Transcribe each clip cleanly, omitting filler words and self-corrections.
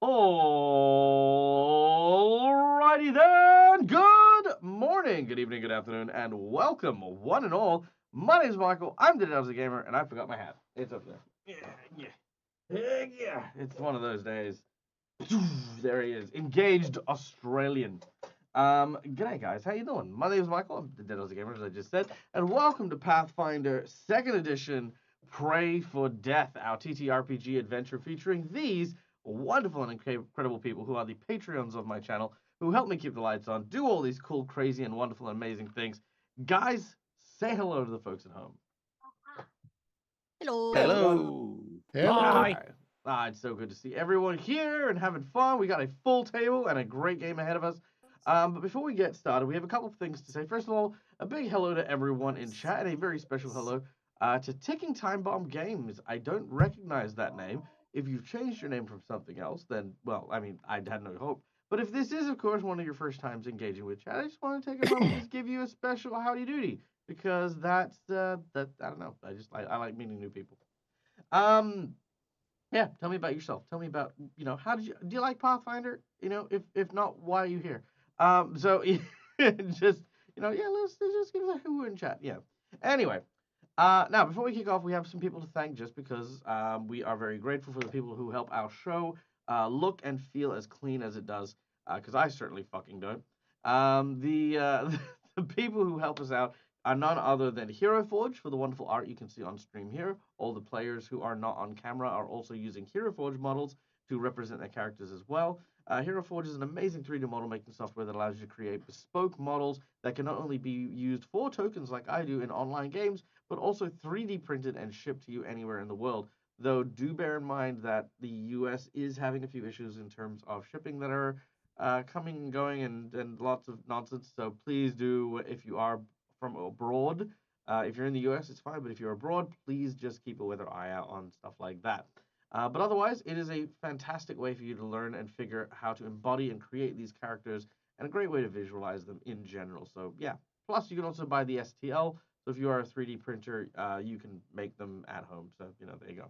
Alrighty then. Good morning, good evening, good afternoon, and welcome, one and all. My name is Michael. I'm the Dowsy Gamer, and I forgot my hat. It's up there. Yeah. It's one of those days. There he is, engaged Australian. G'day guys, how you doing? My name is Michael. I'm the Dowsy Gamer, as I just said, and welcome to Pathfinder Second Edition. Pray for Death, our TTRPG adventure featuring these wonderful and incredible people who are the Patreons of my channel, who help me keep the lights on, do all these cool, crazy, and wonderful and amazing things. Guys, say hello to the folks at home. Hello. Hello. Hello. It's so good to see everyone here and having fun. We got a full table and a great game ahead of us. But before we get started, we have a couple of things to say. First of all, a big hello to everyone in chat, and a very special hello to Ticking Time Bomb Games. I don't recognize that name. If you've changed your name from something else, then, well, I mean, I had no hope. But if this is, of course, one of your first times engaging with chat, I just want to take a moment and just give you a special howdy doody, because that's, I don't know, I like meeting new people. Yeah, tell me about yourself. Tell me about, how do you like Pathfinder? If not, why are you here? So just, yeah, let's just give us a who in chat. Yeah. Anyway, now before we kick off, we have some people to thank just because we are very grateful for the people who help our show look and feel as clean as it does, because I certainly fucking don't. The people who help us out are none other than Hero Forge for the wonderful art you can see on stream here. All the players who are not on camera are also using Hero Forge models to represent their characters as well. Hero Forge is an amazing 3D model making software that allows you to create bespoke models that can not only be used for tokens like I do in online games, but also 3D printed and shipped to you anywhere in the world. Though do bear in mind that the US is having a few issues in terms of shipping that are coming and going and lots of nonsense. So please do, if you are from abroad, if you're in the US, it's fine. But if you're abroad, please just keep a weather eye out on stuff like that. But otherwise, it is a fantastic way for you to learn and figure how to embody and create these characters, and a great way to visualize them in general. So yeah. Plus, you can also buy the STL. So if you are a 3D printer, you can make them at home. So, there you go.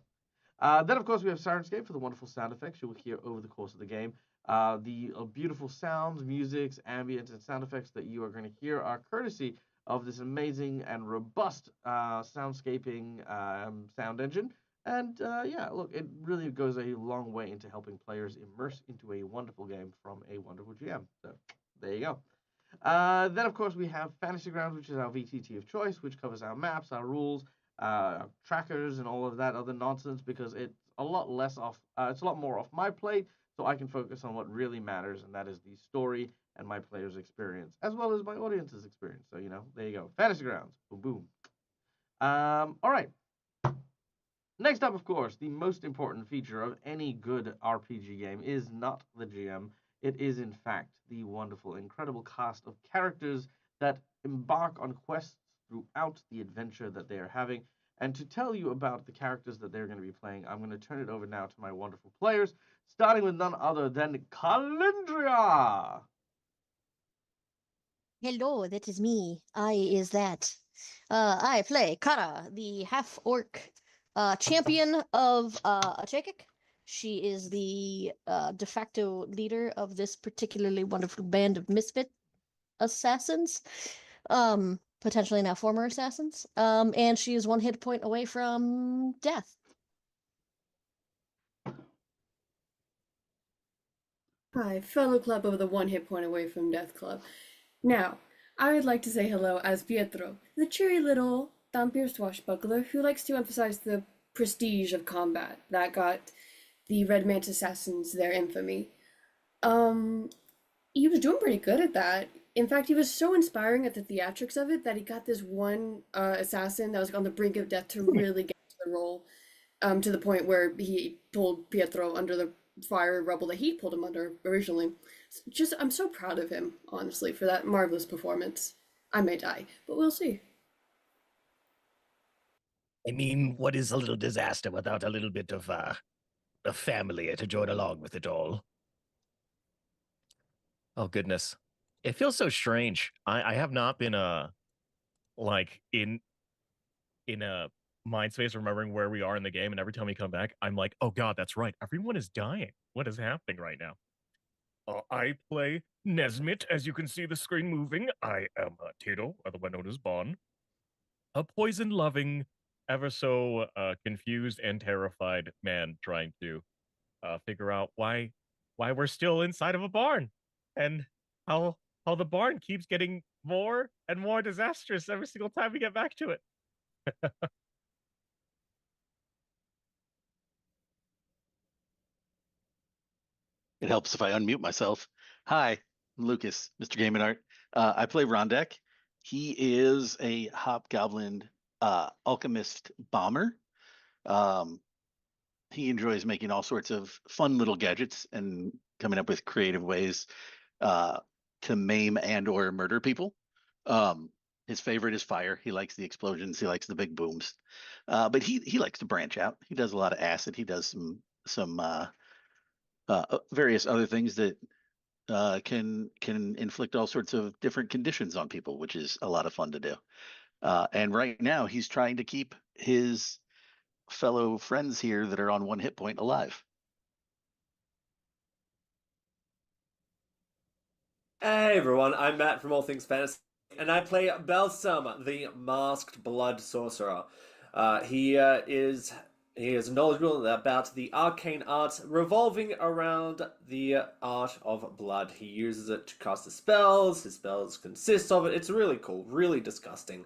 Then, of course, we have Sirenscape for the wonderful sound effects you will hear over the course of the game. The beautiful sounds, musics, ambience, and sound effects that you are going to hear are courtesy of this amazing and robust soundscaping sound engine. And yeah, look, it really goes a long way into helping players immerse into a wonderful game from a wonderful GM. So there you go. Then, of course, we have Fantasy Grounds, which is our VTT of choice, which covers our maps, our rules, our trackers, and all of that other nonsense, because it's a lot less off. It's a lot more off my plate, so I can focus on what really matters, and that is the story and my players' experience, as well as my audience's experience. So, there you go. Fantasy Grounds. Boom, boom. All right. Next up, of course, the most important feature of any good RPG game is not the GM. It is, in fact, the wonderful, incredible cast of characters that embark on quests throughout the adventure that they are having. And to tell you about the characters that they're going to be playing, I'm going to turn it over now to my wonderful players, starting with none other than Calendria. Hello, that is me. I is that. I play Kara, the half-orc champion of Achekik. She is the de facto leader of this particularly wonderful band of misfit assassins. Potentially now former assassins. And she is one hit point away from death. Hi, fellow club of the one hit point away from Death Club. Now, I would like to say hello as Pietro, the cheery little vampire swashbuckler who likes to emphasize the prestige of combat that got the Red Mantis assassins their infamy. He was doing pretty good at that. In fact, he was so inspiring at the theatrics of it that he got this one assassin that was on the brink of death to really get to the role, to the point where he pulled Pietro under the fire rubble that he pulled him under originally. Just, I'm so proud of him, honestly, for that marvelous performance. I may die, but we'll see. I mean, what is a little disaster without a little bit of a family to join along with it all? Oh, goodness. It feels so strange. I have not been in a mind space remembering where we are in the game, and every time we come back, I'm like, oh god, that's right. Everyone is dying. What is happening right now? I play Nesmit, as you can see the screen moving. I am Tito, otherwise known as Bon. A poison-loving, ever so confused and terrified man trying to figure out why we're still inside of a barn, and how the barn keeps getting more and more disastrous every single time we get back to it. It helps if I unmute myself. Hi, I'm Lucas, Mr. Game and Art. I play Rondek. He is a hobgoblin alchemist bomber. He enjoys making all sorts of fun little gadgets and coming up with creative ways to maim and or murder people. His favorite is fire. He likes the explosions. He likes the big booms. But he likes to branch out. He does a lot of acid. He does some various other things that can inflict all sorts of different conditions on people, which is a lot of fun to do. And right now, he's trying to keep his fellow friends here that are on 1 hit point alive. Hey everyone, I'm Matt from All Things Fantasy, and I play Balsam, the Masked Blood Sorcerer. He is knowledgeable about the arcane arts revolving around the art of blood. He uses it to cast his spells. His spells consist of it. It's really cool, really disgusting,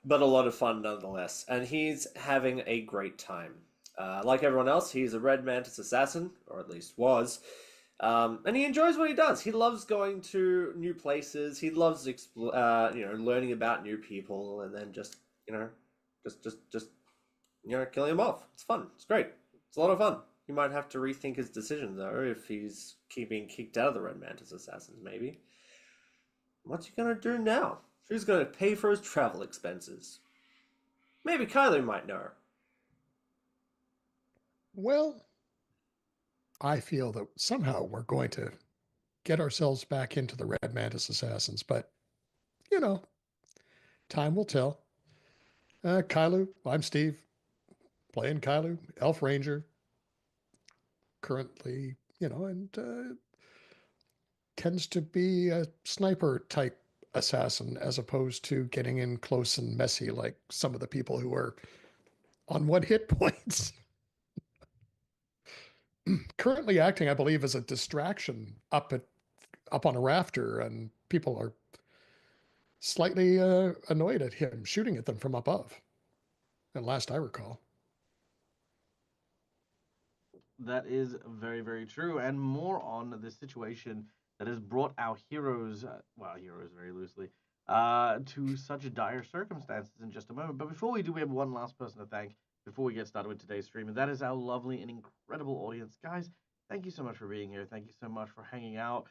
but a lot of fun nonetheless. And he's having a great time. Like everyone else, he's a Red Mantis assassin, or at least was. And he enjoys what he does. He loves going to new places. He loves learning about new people, and then just killing them off. It's fun. It's great. It's a lot of fun. He might have to rethink his decision though if he's being kicked out of the Red Mantis Assassins. Maybe. What's he gonna do now? Who's gonna pay for his travel expenses? Maybe Kylie might know. Well, I feel that somehow we're going to get ourselves back into the Red Mantis Assassins, but time will tell. Kailu, I'm Steve, playing Kailu, Elf Ranger, currently, and tends to be a sniper type assassin as opposed to getting in close and messy like some of the people who are on 1 hit points. Currently acting, I believe, as a distraction up on a rafter, and people are slightly annoyed at him shooting at them from above. And last I recall. That is very, very true. And more on the situation that has brought our heroes, heroes very loosely, to such dire circumstances in just a moment. But before we do, we have one last person to thank before we get started with today's stream, and that is our lovely and incredible audience. Guys, thank you so much for being here. Thank you so much for hanging out,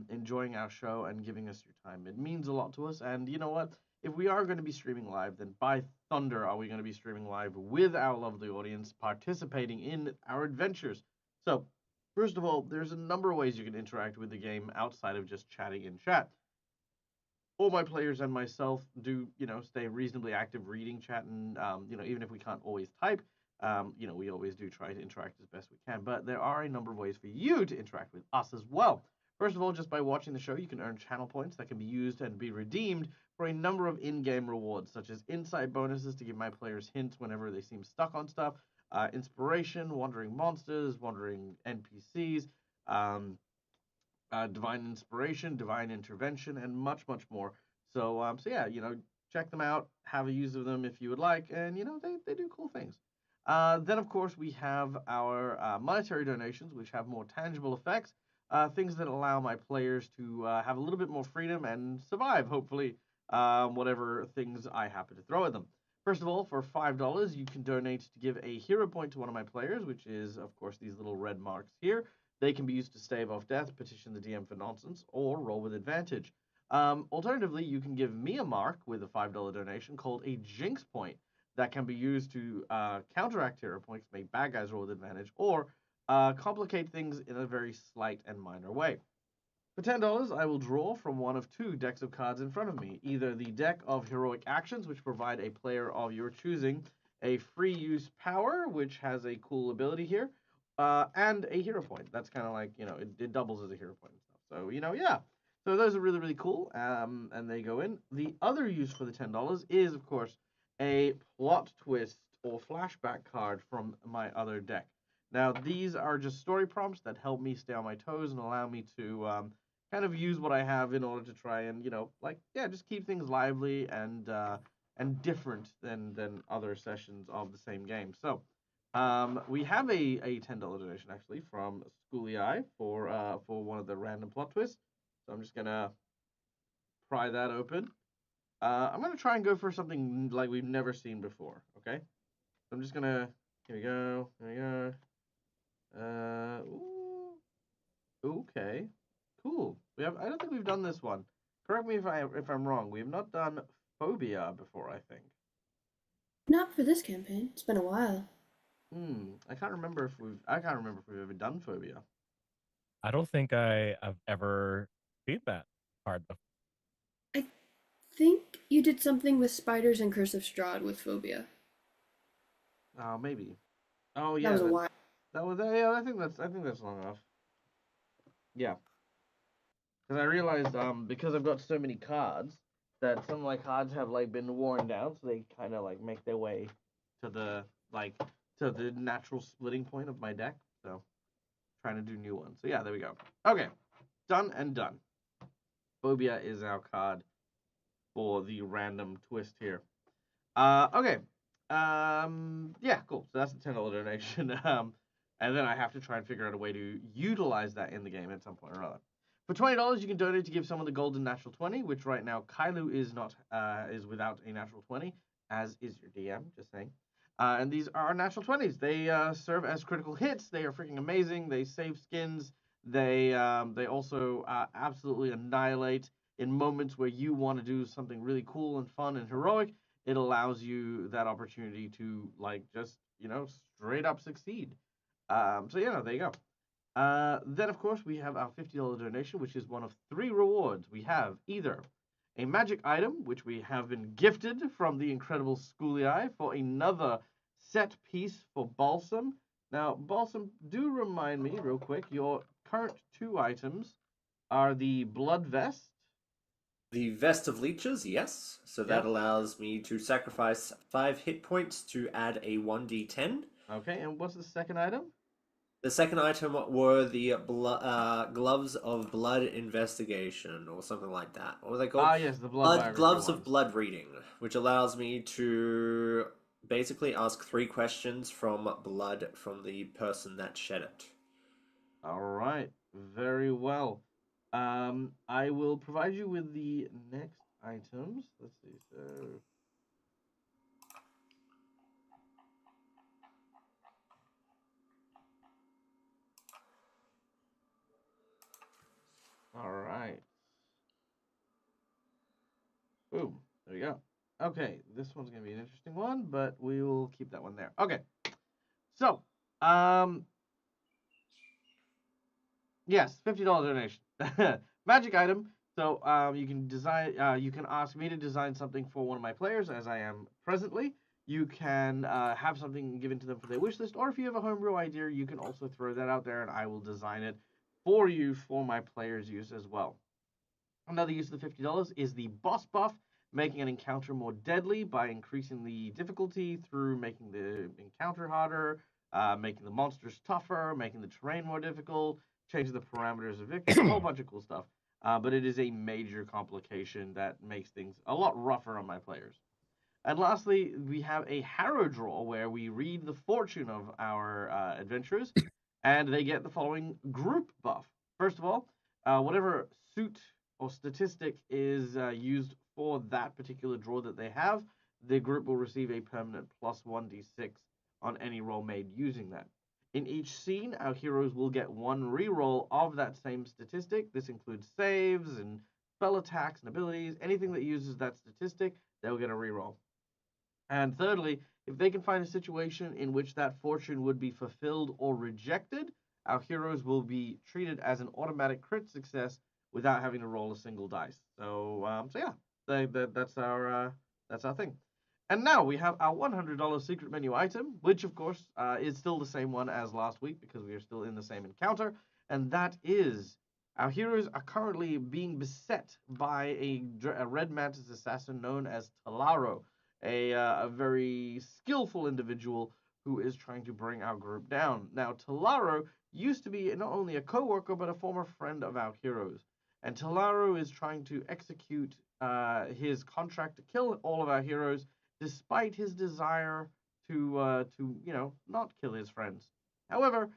enjoying our show, and giving us your time. It means a lot to us. And you know what? If we are going to be streaming live, then by thunder are we going to be streaming live with our lovely audience participating in our adventures. So, first of all, there's a number of ways you can interact with the game outside of just chatting in chat. All my players and myself do, stay reasonably active reading chat, and even if we can't always type, we always do try to interact as best we can. But there are a number of ways for you to interact with us as well. First of all, just by watching the show, you can earn channel points that can be used and be redeemed for a number of in-game rewards, such as insight bonuses to give my players hints whenever they seem stuck on stuff, inspiration, wandering monsters, wandering NPCs, divine inspiration, divine intervention, and much, much more. So yeah, check them out, have a use of them if you would like, and they do cool things. Then of course we have our monetary donations, which have more tangible effects, things that allow my players to have a little bit more freedom and survive, hopefully, whatever things I happen to throw at them. First of all, for $5, you can donate to give a hero point to one of my players, which is, of course, these little red marks here. They can be used to stave off death, petition the DM for nonsense, or roll with advantage. Alternatively, you can give me a mark with a $5 donation called a Jinx point that can be used to counteract hero points, make bad guys roll with advantage, or complicate things in a very slight and minor way. For $10, I will draw from one of 2 decks of cards in front of me, either the deck of heroic actions, which provide a player of your choosing a free use power, which has a cool ability here, and a hero point. That's kind of like, it doubles as a hero point and stuff. So, yeah. So those are really, really cool, and they go in. The other use for the $10 is, of course, a plot twist or flashback card from my other deck. Now, these are just story prompts that help me stay on my toes and allow me to kind of use what I have in order to try and, just keep things lively and different than other sessions of the same game. So, we have a $10 donation actually from Schooly Eye for one of the random plot twists. So I'm just gonna pry that open. I'm gonna try and go for something like we've never seen before. Okay, so I'm just gonna. Here we go. Here we go. Okay. Cool. We have. I don't think we've done this one. Correct me if I'm wrong. We have not done phobia before. I think. Not for this campaign. It's been a while. I can't remember if we've. I can't remember if we've ever done phobia. I don't think I have ever seen that card before. I think you did something with spiders and Curse of Strahd with phobia. Oh, maybe. Oh yeah. That was a while. That was yeah. I think that's long enough. Yeah. Because I realized because I've got so many cards that some of my cards have like been worn down, so they kind of like make their way to the natural splitting point of my deck. So trying to do new ones. So yeah, there we go. Okay, done and done. Phobia is our card for the random twist here. Okay. Yeah, cool. So that's a $10 donation. And then I have to try and figure out a way to utilize that in the game at some point or other. For $20, you can donate to give someone the golden natural 20, which right now Kailu is not is without a natural 20, as is your DM. Just saying. And these are natural 20s. They serve as critical hits. They are freaking amazing. They save skins. They also absolutely annihilate in moments where you want to do something really cool and fun and heroic. It allows you that opportunity to just straight up succeed. So there you go. Then of course we have our $50 donation, which is one of 3 rewards. We have either a magic item, which we have been gifted from the incredible Schooly Eye for another set piece for Balsam. Now, Balsam, do remind me real quick, your current 2 items are the Blood Vest. The Vest of Leeches, yes. So that allows me to sacrifice 5 hit points to add a 1d10. Okay, and what's the second item? The second item were the Gloves of Blood Investigation, or something like that. What were they called? Yes, the blood Gloves of Blood Reading, which allows me to basically ask 3 questions from blood from the person that shed it. All right, very well. I will provide you with the next items. Let's see. So, all right. Boom. There we go. Okay, this one's gonna be an interesting one, but we will keep that one there. Okay. So, yes, $50 donation. Magic item. So, you can design. You can ask me to design something for one of my players, as I am presently. You can have something given to them for their wish list, or if you have a homebrew idea, you can also throw that out there, and I will design it for you for my players' use as well. Another use of the $50 is the boss buff, making an encounter more deadly by increasing the difficulty through making the encounter harder, making the monsters tougher, making the terrain more difficult, changing the parameters of victory, a whole bunch of cool stuff. But it is a major complication that makes things a lot rougher on my players. And lastly, we have a Harrow draw where we read the fortune of our adventurers, and they get the following group buff. First of all, whatever suit or statistic is used for that particular draw that they have, the group will receive a permanent plus 1d6 on any roll made using that. In each scene, our heroes will get 1 reroll of that same statistic. This includes saves and spell attacks and abilities. Anything that uses that statistic, they'll get a reroll. And thirdly, if they can find a situation in which that fortune would be fulfilled or rejected, our heroes will be treated as an automatic crit success without having to roll a single dice. So yeah, that's our thing. And now we have our $100 secret menu item, which of course is still the same one as last week because we are still in the same encounter. And that is our heroes are currently being beset by a red mantis assassin known as Talaro, a very skillful individual who is trying to bring our group down. Now, Talaro used to be not only a co-worker but a former friend of our heroes. And Talaro is trying to execute his contract to kill all of our heroes despite his desire to not kill his friends. However,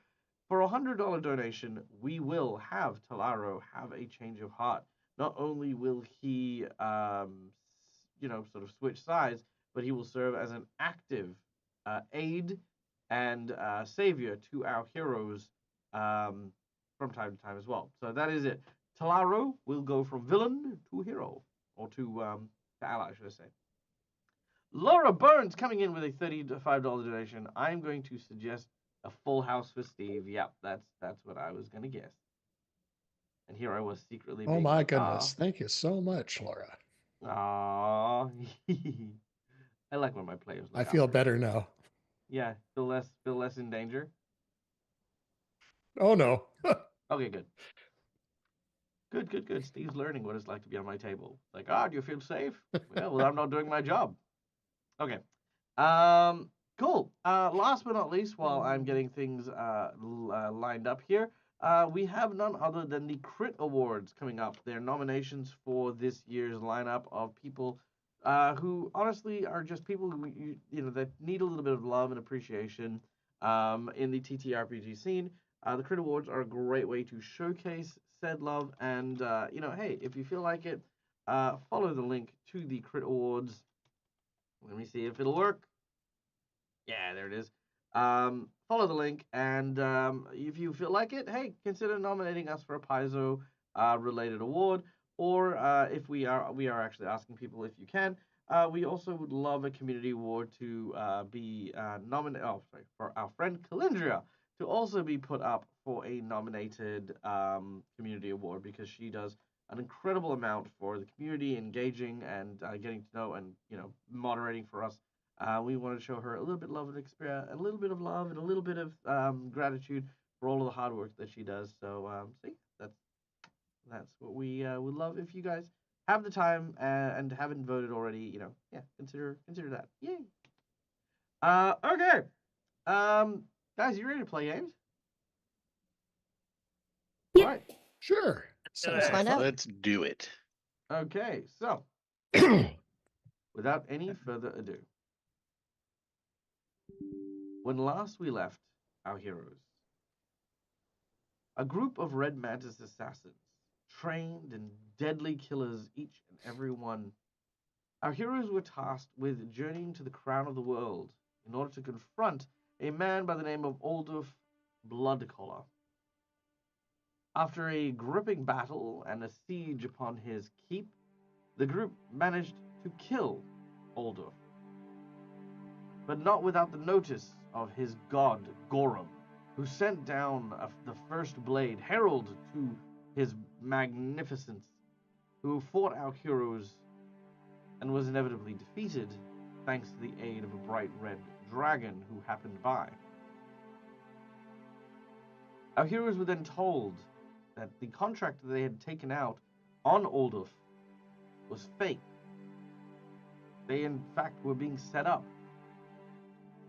for a $100 donation, we will have Talaro have a change of heart. Not only will he sort of switch sides, but he will serve as an active aid and savior to our heroes from time to time as well. So that is it. Talaro will go from villain to hero, or to ally, should I say. Laura Burns coming in with a $35 donation. I'm going to suggest a full house for Steve. Yep, that's what I was going to guess. And here I was secretly Oh being my like, goodness. Thank you so much, Laura. ah, I like when my players look I out feel for better me. now. Yeah, feel less in danger. Oh no. Okay, good. Good. Steve's learning what it's like to be on my table. Like, do you feel safe? Yeah, well, I'm not doing my job. Okay. Cool. Last but not least, while I'm getting things lined up here, we have none other than the Crit Awards coming up. They're nominations for this year's lineup of people who honestly are just people who that need a little bit of love and appreciation in the TTRPG scene. The Crit Awards are a great way to showcase said love, and hey, if you feel like it, follow the link to the Crit Awards. Let me see if it'll work. Yeah, there it is. Follow the link, and if you feel like it, hey, consider nominating us for a Paizo related award, or if we are actually asking people if you can. We also would love a community award to be nominated. Oh, sorry, for our friend Calindria to also be put up for a nominated community award because she does an incredible amount for the community, engaging and getting to know and moderating for us. We want to show her a little bit of love and experience, a little bit of love and a little bit of gratitude for all of the hard work that she does. So, see, that's what we would love if you guys have the time and haven't voted already. Consider that. Yay. Okay. Guys, you ready to play games? Yeah. All right. Sure. Sounds like Find out. fun. Let's do it. Okay. So, without any further ado, when last we left our heroes, a group of Red Mantis assassins, trained and deadly killers each and every one, our heroes were tasked with journeying to the crown of the world in order to confront a man by the name of Aldous Bloodcollar. After a gripping battle and a siege upon his keep, the group managed to kill Aldous, but not without the notice of his god Gorum, who sent down the first blade, herald to his magnificence, who fought our heroes and was inevitably defeated thanks to the aid of a bright red dragon who happened by. Our heroes were then told that the contract that they had taken out on Aldous was fake. They in fact were being set up.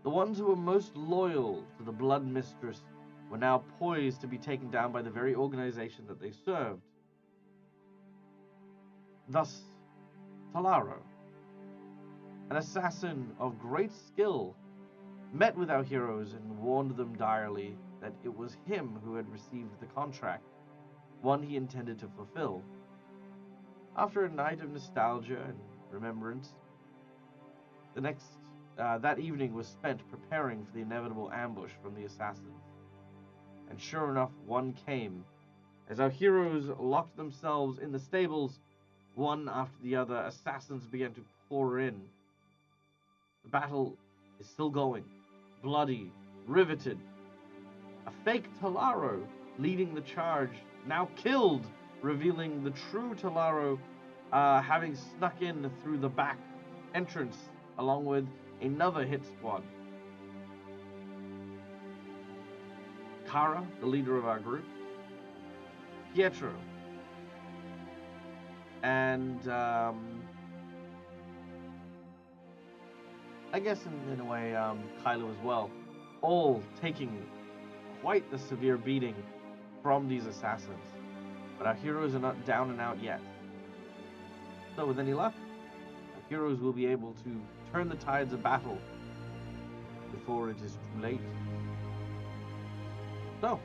The ones who were most loyal to the Blood Mistress were now poised to be taken down by the very organization that they served. Thus, Talaro, an assassin of great skill, met with our heroes and warned them direly that it was him who had received the contract, one he intended to fulfill. After a night of nostalgia and remembrance, that evening was spent preparing for the inevitable ambush from the assassins. And sure enough, one came. As our heroes locked themselves in the stables, one after the other, assassins began to pour in. The battle is still going, bloody, riveted. A fake Talaro leading the charge, now killed, revealing the true Talaro having snuck in through the back entrance along with another hit squad. Kara, the leader of our group, Pietro, and I guess in a way Kylo as well, all taking quite the severe beating from these assassins. But our heroes are not down and out yet. So with any luck, our heroes will be able to turn the tides of battle before it is too late. So,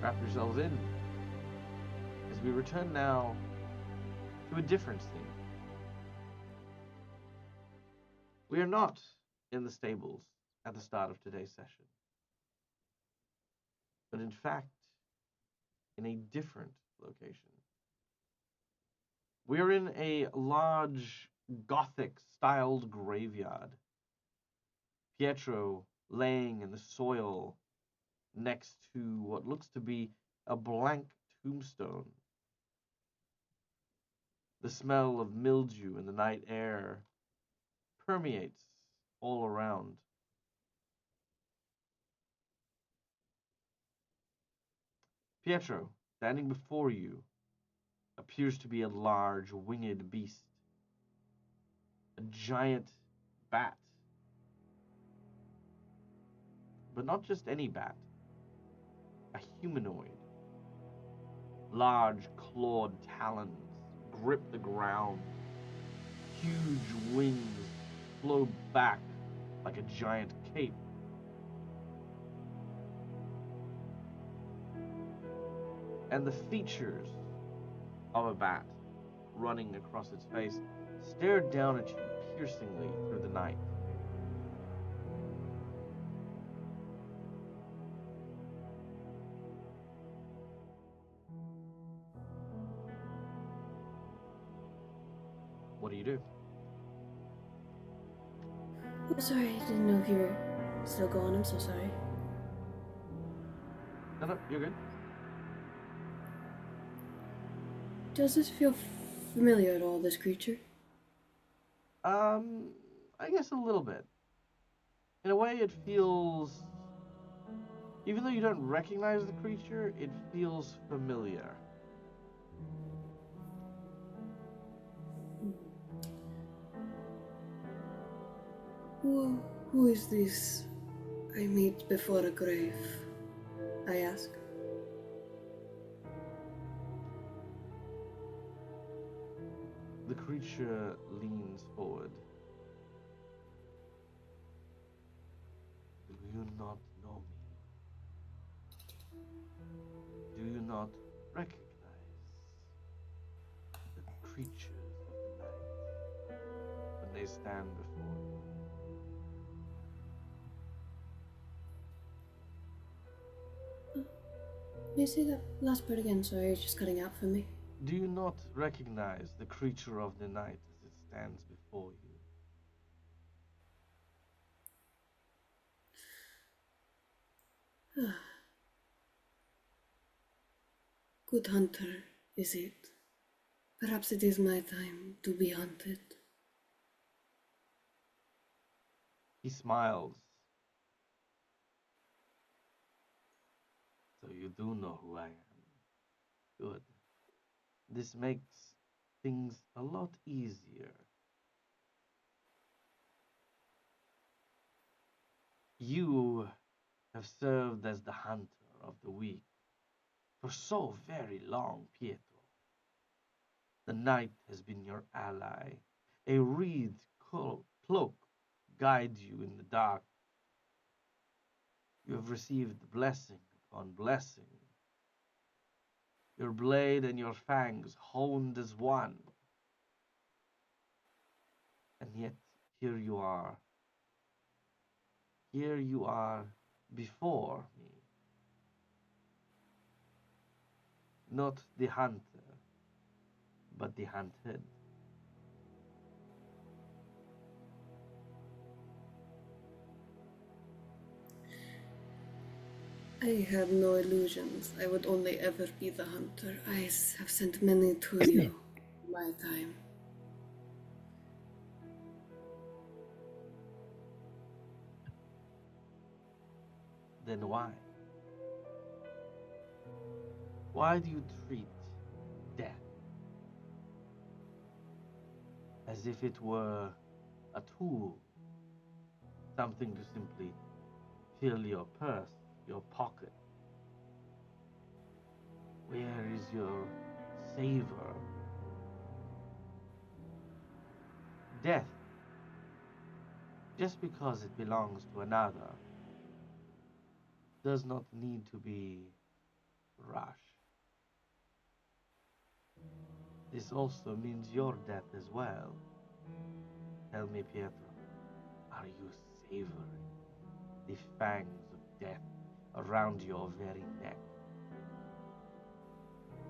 wrap yourselves in as we return now to a different scene. We are not in the stables at the start of today's session, but in fact, in a different location. We're in a large Gothic-styled graveyard. Pietro laying in the soil next to what looks to be a blank tombstone. The smell of mildew in the night air permeates all around. Pietro, standing before you, appears to be a large winged beast. A giant bat. But not just any bat. A humanoid. Large clawed talons grip the ground. Huge wings flow back like a giant cape. And the features of a bat running across its face stare down at you piercingly through the night. What do you do? Oh, sorry, I didn't know if you were still going. I'm so sorry. No, you're good. Does this feel familiar at all, this creature? I guess a little bit. In a way, it feels, even though you don't recognize the creature, it feels familiar. Who is this I meet before a grave? I ask. The creature leans forward. Do you not know me? Do you not recognize the creatures of the night when they stand before you? May I say that last part again? Sorry, it's just cutting out for me. Do you not recognize the creature of the night as it stands before you? Good hunter, is it? Perhaps it is my time to be hunted. He smiles. So you do know who I am. Good. This makes things a lot easier. You have served as the hunter of the week for so very long, Pietro. The night has been your ally. A wreathed cloak guides you in the dark. You have received blessing upon blessing. Your blade and your fangs honed as one. And yet, here you are. Here you are before me. Not the hunter, but the hunted. I have no illusions. I would only ever be the hunter. I have sent many to you in my time. Then why? Why do you treat death as if it were a tool, something to simply fill your purse, your pocket? Where is your savor? Death, just because it belongs to another, does not need to be rushed. This also means your death as well. Tell me, Pietro, are you savoring the fangs of death around your very neck?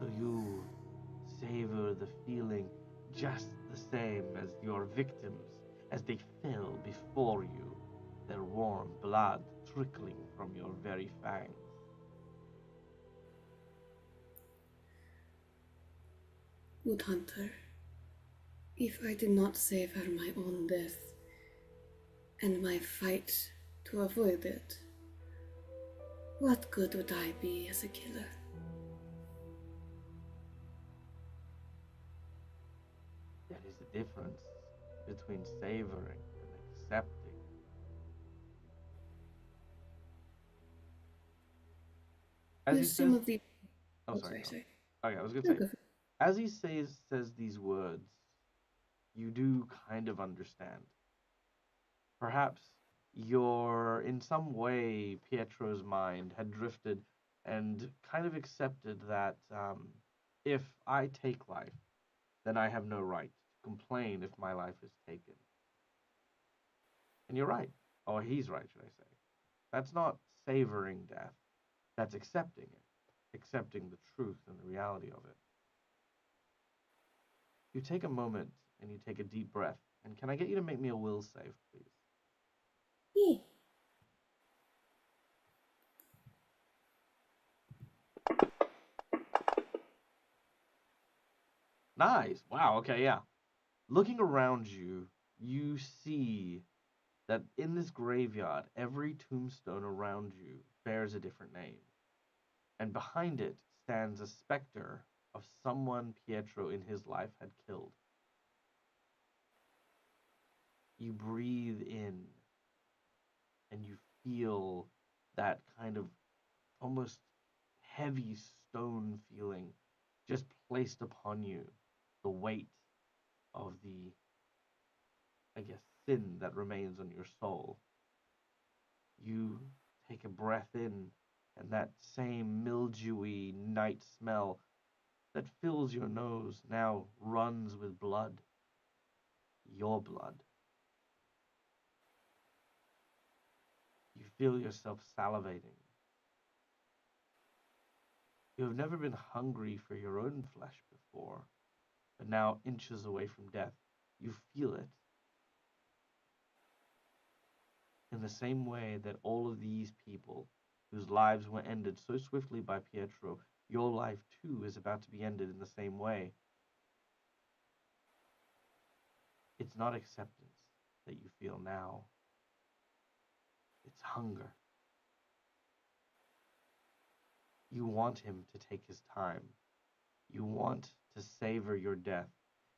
Do you savor the feeling just the same as your victims as they fell before you, their warm blood trickling from your very fangs? Good Hunter, if I did not savor my own death and my fight to avoid it, what good would I be as a killer? There is a difference between savoring and accepting. As he With some says, of the oh, oh, sorry, sorry, go. sorry. Okay, I was gonna No, say, go for it. as he says these words, you do kind of understand. Perhaps in some way, Pietro's mind had drifted and kind of accepted that if I take life, then I have no right to complain if my life is taken. And you're right. Or he's right, should I say. That's not savoring death. That's accepting it, accepting the truth and the reality of it. You take a moment and you take a deep breath. And can I get you to make me a will save, please? Yeah. Nice. Wow. Okay. Yeah. Looking around you, you see that in this graveyard, every tombstone around you bears a different name. And behind it stands a specter of someone Pietro in his life had killed. You breathe in and you feel that kind of almost heavy stone feeling just placed upon you, the weight of the, I guess, sin that remains on your soul. You take a breath in, and that same mildewy night smell that fills your nose now runs with blood, your blood. You feel yourself salivating. You have never been hungry for your own flesh before, but now inches away from death, you feel it in the same way that all of these people whose lives were ended so swiftly by Pietro, your life too is about to be ended in the same way. It's not acceptance that you feel now, it's hunger. You want him to take his time. You want to savor your death.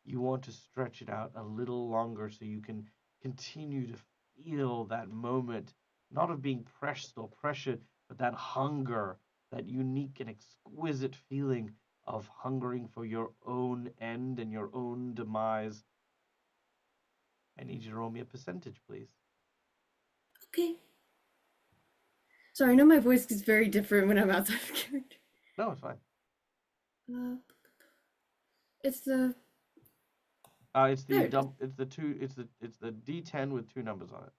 You want to stretch it out a little longer so you can continue to feel that moment, not of being pressed or pressured, but that hunger, that unique and exquisite feeling of hungering for your own end and your own demise. I need you to roll me a percentage, please. Okay. Sorry, I know my voice is very different when I'm outside of character. No, it's fine. Uh, it's the It's the there it is. it's the two it's the D10 with two numbers on it,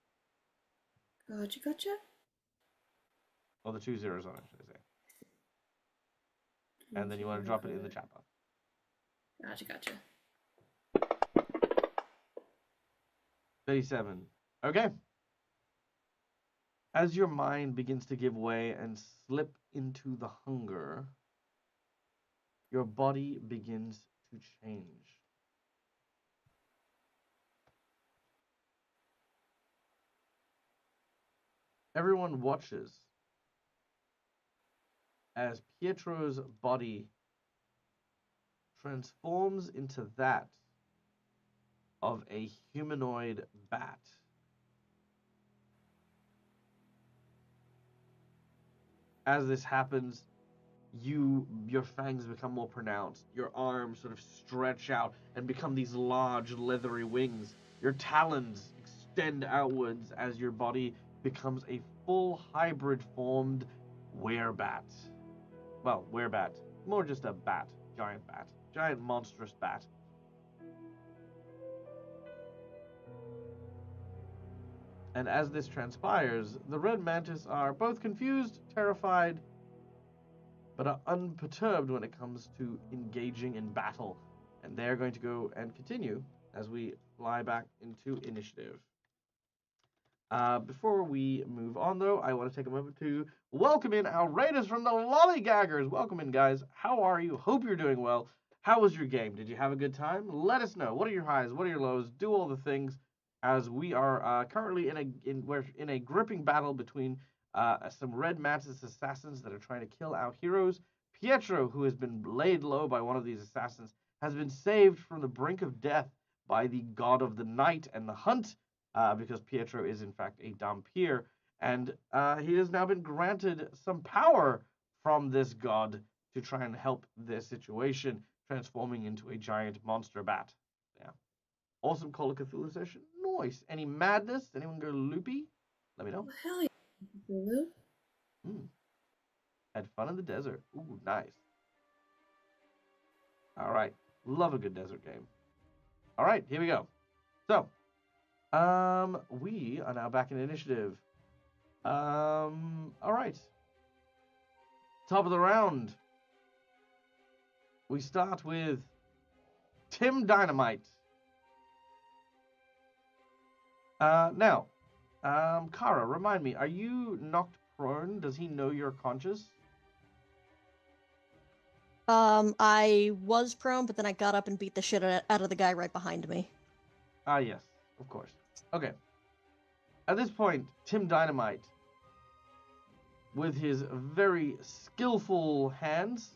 Gotcha. or the two zeros on it, should I say? One, And then you two, want to drop it in the four. chat box. Gotcha. 37. Okay. As your mind begins to give way and slip into the hunger, your body begins to change. Everyone watches as Pietro's body transforms into that of a humanoid bat. As this happens, your fangs become more pronounced. Your arms sort of stretch out and become these large leathery wings. Your talons extend outwards as your body becomes a full hybrid formed werebat. Well, werebat. More just a bat. Giant bat. Giant monstrous bat. And as this transpires, the red mantis are both confused, terrified, but are unperturbed when it comes to engaging in battle. And they're going to go and continue as we fly back into initiative. Before we move on, though, I want to take a moment to welcome in our raiders from the Lollygaggers. Welcome in, guys. How are you? Hope you're doing well. How was your game? Did you have a good time? Let us know. What are your highs? What are your lows? Do all the things, as we are currently we're in a gripping battle between some red mantis assassins that are trying to kill our heroes. Pietro, who has been laid low by one of these assassins, has been saved from the brink of death by the god of the night and the hunt, because Pietro is in fact a Dhampir, and he has now been granted some power from this god to try and help this situation, transforming into a giant monster bat. Yeah. Awesome Call of Cthulhu session. Nice. Any madness? Anyone go loopy? Let me know. Oh, hell yeah. Cthulhu. Had fun in the desert. Ooh, nice. All right. Love a good desert game. All right, here we go. So, we are now back in initiative. All right. Top of the round. We start with Tim Dynamite. Now, Kara, remind me, are you knocked prone? Does he know you're conscious? I was prone, but then I got up and beat the shit out of the guy right behind me. Ah, yes, of course. Okay. At this point, Tim Dynamite, with his very skillful hands,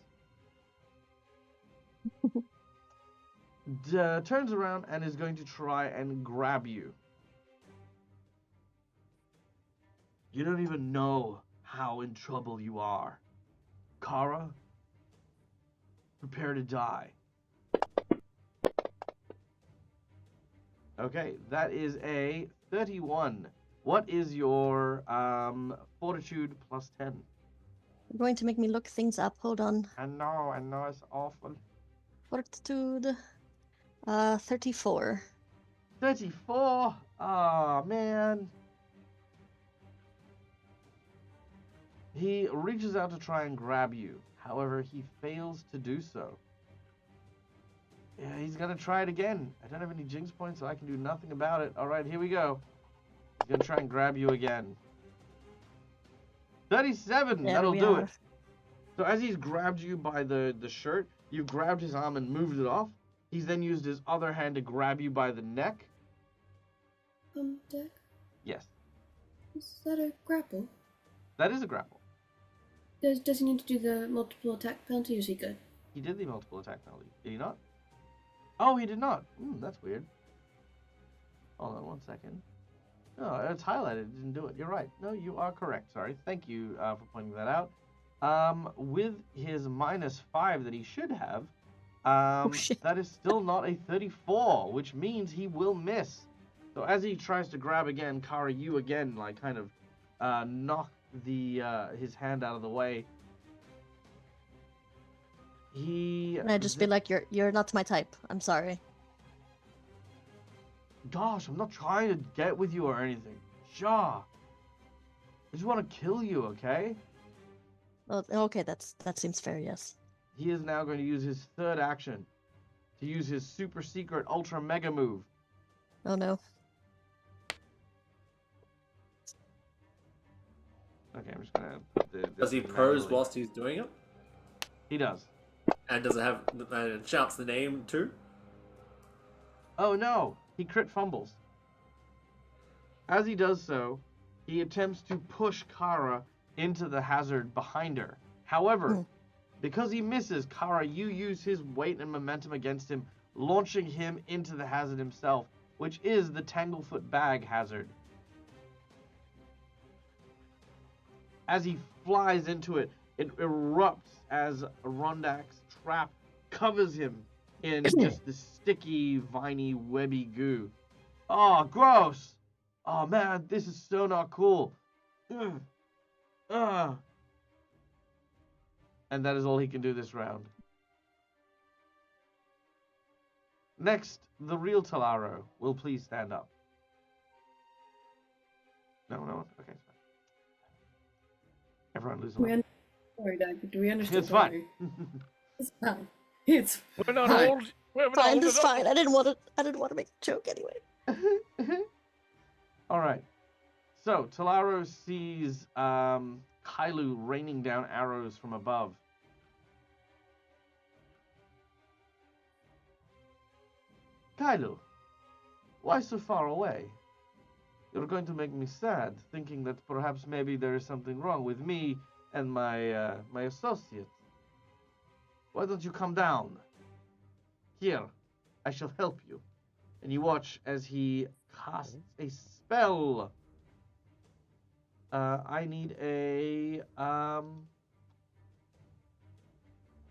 turns around and is going to try and grab you. You don't even know how in trouble you are. Kara, prepare to die. Okay, that is a 31. What is your fortitude plus 10? You're going to make me look things up. Hold on. I know, it's awful. Fortitude, 34. 34? Oh, man. He reaches out to try and grab you. However, he fails to do so. Yeah, he's going to try it again. I don't have any jinx points, so I can do nothing about it. All right, here we go. He's going to try and grab you again. 37, There that'll we do are. it. So as he's grabbed you by the shirt, you've grabbed his arm and moved it off. He's then used his other hand to grab you by the neck. Deck? Yes, Is that a grapple? that is a grapple. Does he need to do the multiple attack penalty, or is he good? He did the multiple attack penalty. Did he not? Oh, he did not. That's weird. Hold on one second. No, it's highlighted. It didn't do it. You're right. No, you are correct. Sorry. Thank you for pointing that out. With his -5 that he should have, Shit. that is still not a 34, which means he will miss. So as he tries to grab again, Kara, you again, like, kind of knock his hand out of the way. And I'd just be like, you're not my type. I'm sorry. Gosh, I'm not trying to get with you or anything. Shaw. I just want to kill you, okay? Well, okay, that seems fair, yes. He is now going to use his third action to use his super secret ultra mega move. Oh no. Okay, I'm just gonna put Does he pose whilst he's doing it? He does. And does it have shouts the name too? Oh no, he crit fumbles. As he does so, he attempts to push Kara into the hazard behind her. However, Mm. because he misses, Kara, you use his weight and momentum against him, launching him into the hazard himself, which is the Tanglefoot bag hazard. As he flies into it, it erupts as Rondak's trap covers him in just this sticky, viney, webby goo. Oh, gross! Oh man, this is so not cool. Ugh. Ugh. And that is all he can do this round. Next, the real Talaro will please stand up. No, okay, it's fine. Everyone lose a level. Sorry, Doug. Do we understand? It's fine. It's fine. It's We're not fine. old. We haven't Fine, old it's enough. fine. I didn't want to make a joke anyway. All right. So Talaro sees Kailu raining down arrows from above. Kailu, why so far away? You're going to make me sad, thinking that perhaps maybe there is something wrong with me and my my associates. Why don't you come down? Here, I shall help you. And you watch as he casts a spell. I need a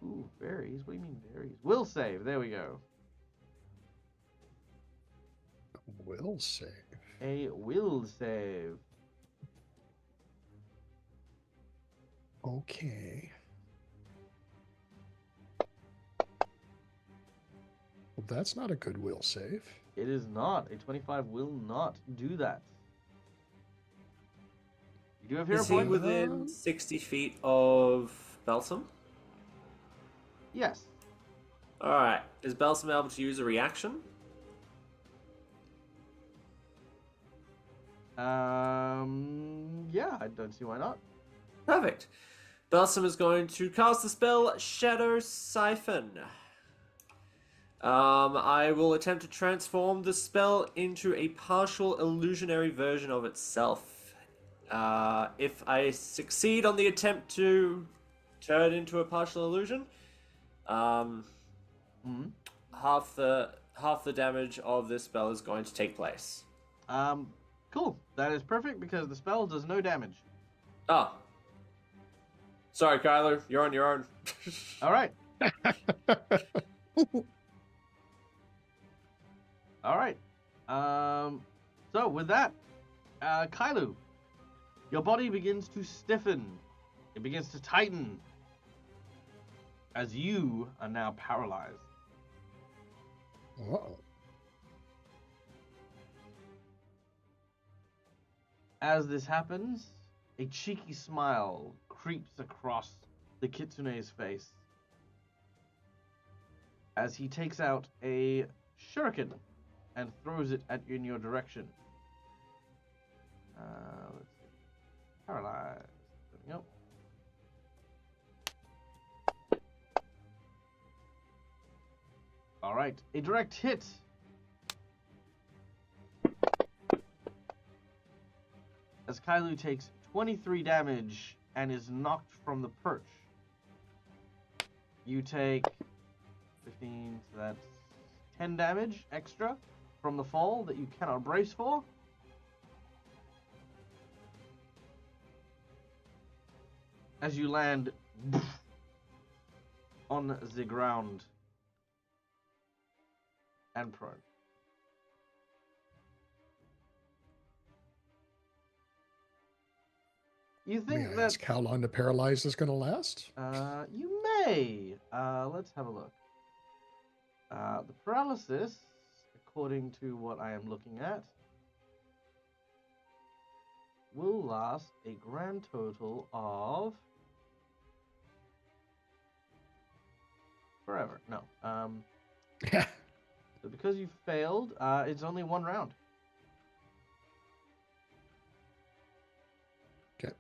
Ooh, berries. What do you mean berries? Will save. There we go. Will save. A will save. Okay. Well, that's not a good will save. It is not. A 25 will not do that. You do have hero Is he points? within 60 feet of Balsam? Yes. Alright. Is Balsam able to use a reaction? Yeah, I don't see why not. Perfect. Balsam is going to cast the spell Shadow Siphon. I will attempt to transform the spell into a partial illusionary version of itself. If I succeed on the attempt to turn into a partial illusion, half the damage of this spell is going to take place. Cool. That is perfect because the spell does no damage. Oh. Sorry, Kyler. You're on your own. All right. All right. So with that, Kailu, your body begins to stiffen. It begins to tighten as you are now paralyzed. Uh-oh. As this happens, a cheeky smile creeps across the Kitsune's face as he takes out a shuriken and throws it in your direction. Let's see. Paralyzed. There we go. All right, a direct hit. As Kailu takes 23 damage and is knocked from the perch. You take 15, so that's 10 damage extra from the fall that you cannot brace for. As you land on the ground and prone. You May think I that ask how long the paralyze is going to last? you may. Let's have a look. The paralysis, according to what I am looking at, will last a grand total of forever. No. So because you failed, it's only one round. Okay.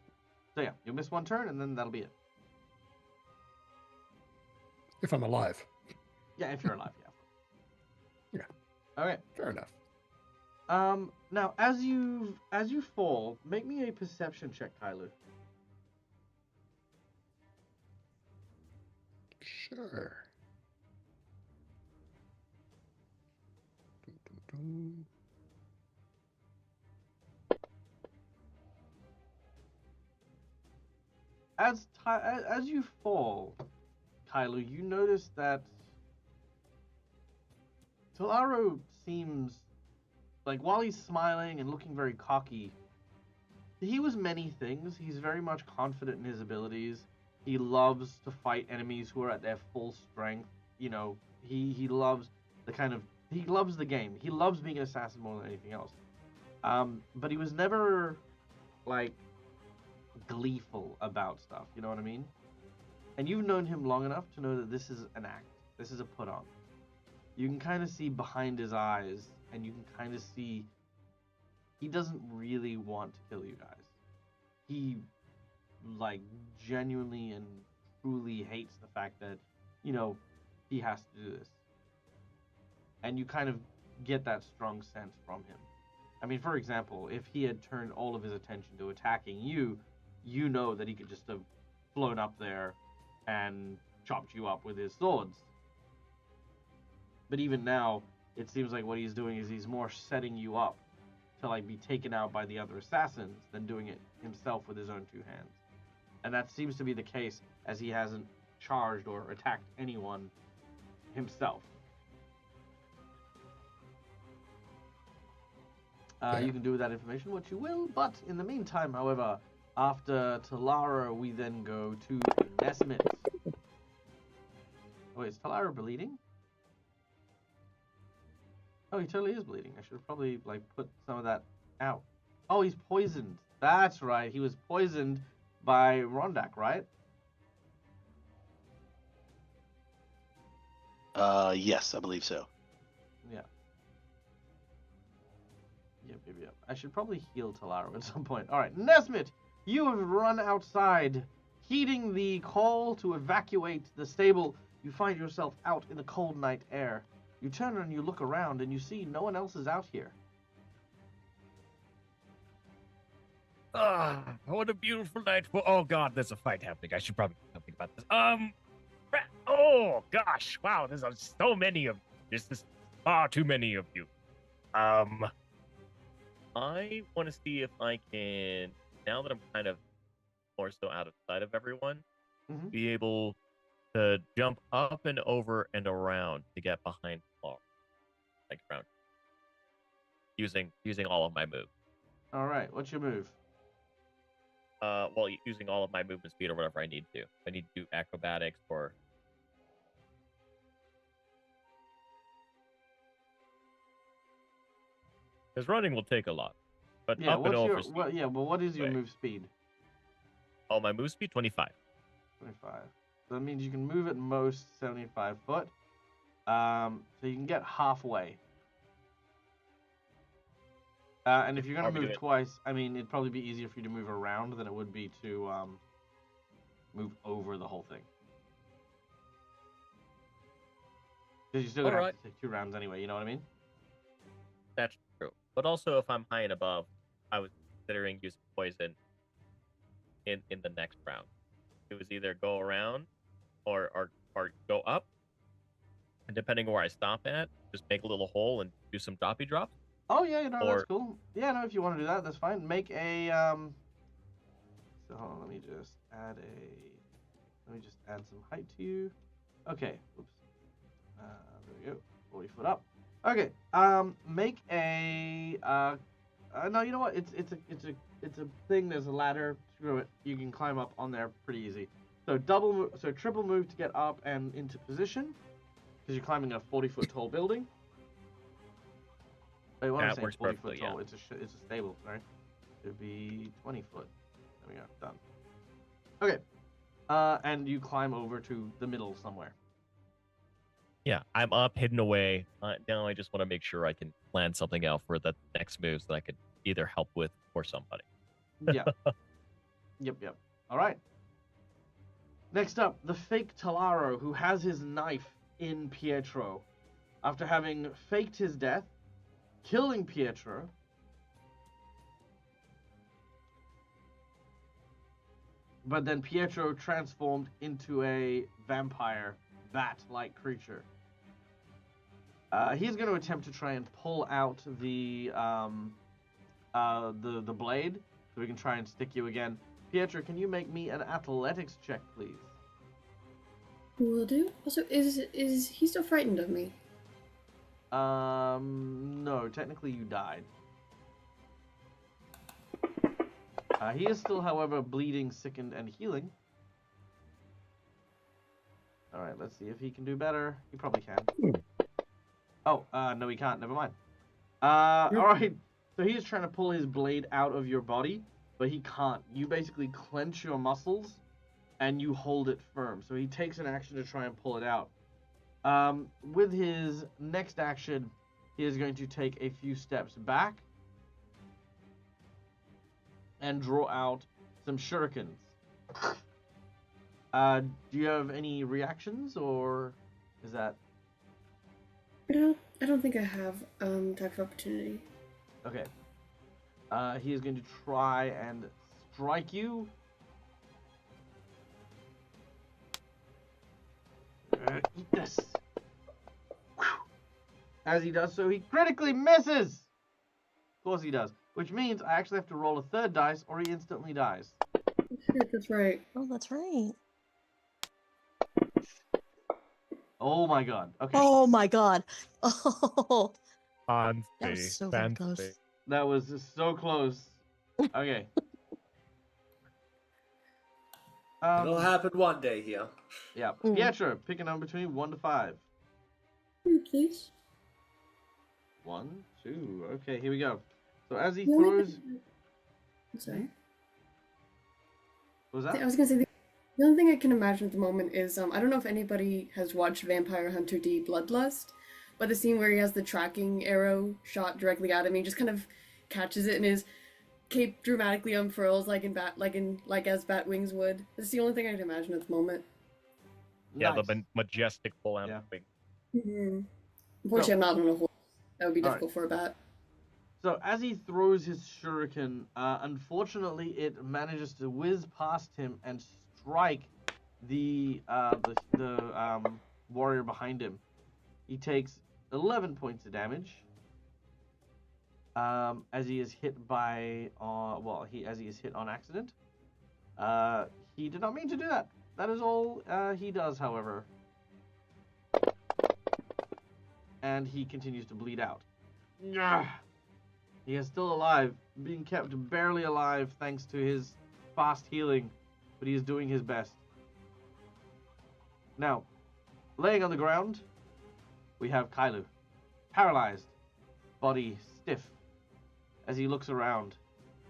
So yeah, you miss one turn, and then that'll be it. If I'm alive. Yeah, if you're alive, yeah. Yeah. Okay. Fair enough. Now as you fall, make me a perception check, Kyler. Sure. Dun. As you fall, Kylo, you notice that Talaro seems like, while he's smiling and looking very cocky, he was many things. He's very much confident in his abilities. He loves to fight enemies who are at their full strength. You know, he loves he loves the game. He loves being an assassin more than anything else. But he was never like gleeful about stuff. You know what I mean? And you've known him long enough to know that this is an act. This is a put on. You can kind of see behind his eyes, and you can kind of see he doesn't really want to kill you guys. He, like, genuinely and truly hates the fact that, you know, he has to do this. And you kind of get that strong sense from him. I mean, for example, if he had turned all of his attention to attacking you, you know that he could just have flown up there and chopped you up with his swords. But even now, it seems like what he's doing is he's more setting you up to like be taken out by the other assassins than doing it himself with his own two hands. And that seems to be the case, as he hasn't charged or attacked anyone himself. You can do with that information what you will, but in the meantime, however, after Talara, we then go to Nesmith. Oh, is Talara bleeding? Oh, he totally is bleeding. I should have probably like put some of that out. Oh, he's poisoned. That's right. He was poisoned by Rondak, right? Yes, I believe so. Yeah. Yep. I should probably heal Talara at some point. All right, Nesmith, you have run outside, heeding the call to evacuate the stable. You find yourself out in the cold night air. You turn and you look around, and you see no one else is out here. Ah, what a beautiful night for. Oh God, there's a fight happening. I should probably do something about this. Oh gosh, wow, there's so many of. There's just far too many of you. I want to see if I can, now that I'm kind of more so out of sight of everyone, be able to jump up and over and around to get behind the wall, like around, using all of my moves. All right, what's your move? Well, using all of my movement speed or whatever I need to. I need to do acrobatics or. Because running will take a lot, but Yeah, up and what's over. your what is your move speed? Oh, my move speed 25. 25. So that means you can move at most 75 foot. So you can get halfway. And if you're gonna move twice, I mean, it'd probably be easier for you to move around than it would be to move over the whole thing. Because you're still gonna have to take 2 rounds anyway. You know what I mean? That's true. But also, if I'm high and above, I was considering using poison in the next round. It was either go around or go up, and depending on where I stop at, just make a little hole and do some droppy drops. Oh yeah, that's cool. Yeah, no, if you want to do that, that's fine. Make a So hold on, let me just add some height to you. Okay, oops. There we go. 40 foot up. Okay. Make a no, you know what? It's a thing. There's a ladder. Screw it. You can climb up on there pretty easy. So triple move to get up and into position, because you're climbing a 40-foot tall building. Wait, what am I saying? 40 foot tall. Yeah. It's a stable. Sorry. It'd be 20 foot. There we go. Done. Okay. And you climb over to the middle somewhere. Yeah, I'm up, hidden away. Now I just want to make sure I can plan something out for the next moves that I could either help with or somebody. Yeah. Yep. All right. Next up, the fake Talaro, who has his knife in Pietro. After having faked his death, killing Pietro, but then Pietro transformed into a vampire bat-like creature. He's going to attempt to try and pull out the blade, so we can try and stick you again. Pietro, can you make me an athletics check, please? Will do. Also, is he still frightened of me? No, technically you died. He is still, however, bleeding, sickened, and healing. Alright, let's see if he can do better. He probably can. Oh, no he can't. Never mind. Alright. So he's trying to pull his blade out of your body, but he can't. You basically clench your muscles, and you hold it firm. So he takes an action to try and pull it out. With his next action, he is going to take a few steps back and draw out some shurikens. Do you have any reactions, or is that... I don't think I have attack of opportunity. Okay. He is going to try and strike you. Eat this. As he does so, he critically misses. Of course he does. Which means I actually have to roll a third dice, or he instantly dies. Shit, that's right. Oh, that's right. Oh my god. Okay. Oh my god. Oh, that Fancy, was so very close. fancy. That was just so close. Okay. It'll happen one day here. Yeah. Mm. Pietro, pick a number between 1 to 5. Please. 1, 2. Okay, here we go. So as he The only throws... thing- I'm sorry. What was I that? was gonna say the only thing I can imagine at the moment is I don't know if anybody has watched Vampire Hunter D Bloodlust, but the scene where he has the tracking arrow shot directly at him, he just kind of catches it and his cape dramatically unfurls like as bat wings would. That's the only thing I can imagine at the moment. Yeah, Nice. the majestic full Yeah. empty. Mm-hmm. Unfortunately, I'm not on a horse. That would be All difficult for a bat. So as he throws his shuriken, unfortunately it manages to whiz past him and strike the warrior behind him. He takes 11 points of damage. As he is hit by as he is hit on accident. He did not mean to do that. That is all he does, however. And he continues to bleed out. He is still alive, being kept barely alive thanks to his fast healing, but he is doing his best. Now, laying on the ground, we have Kailu, paralyzed, body stiff, as he looks around.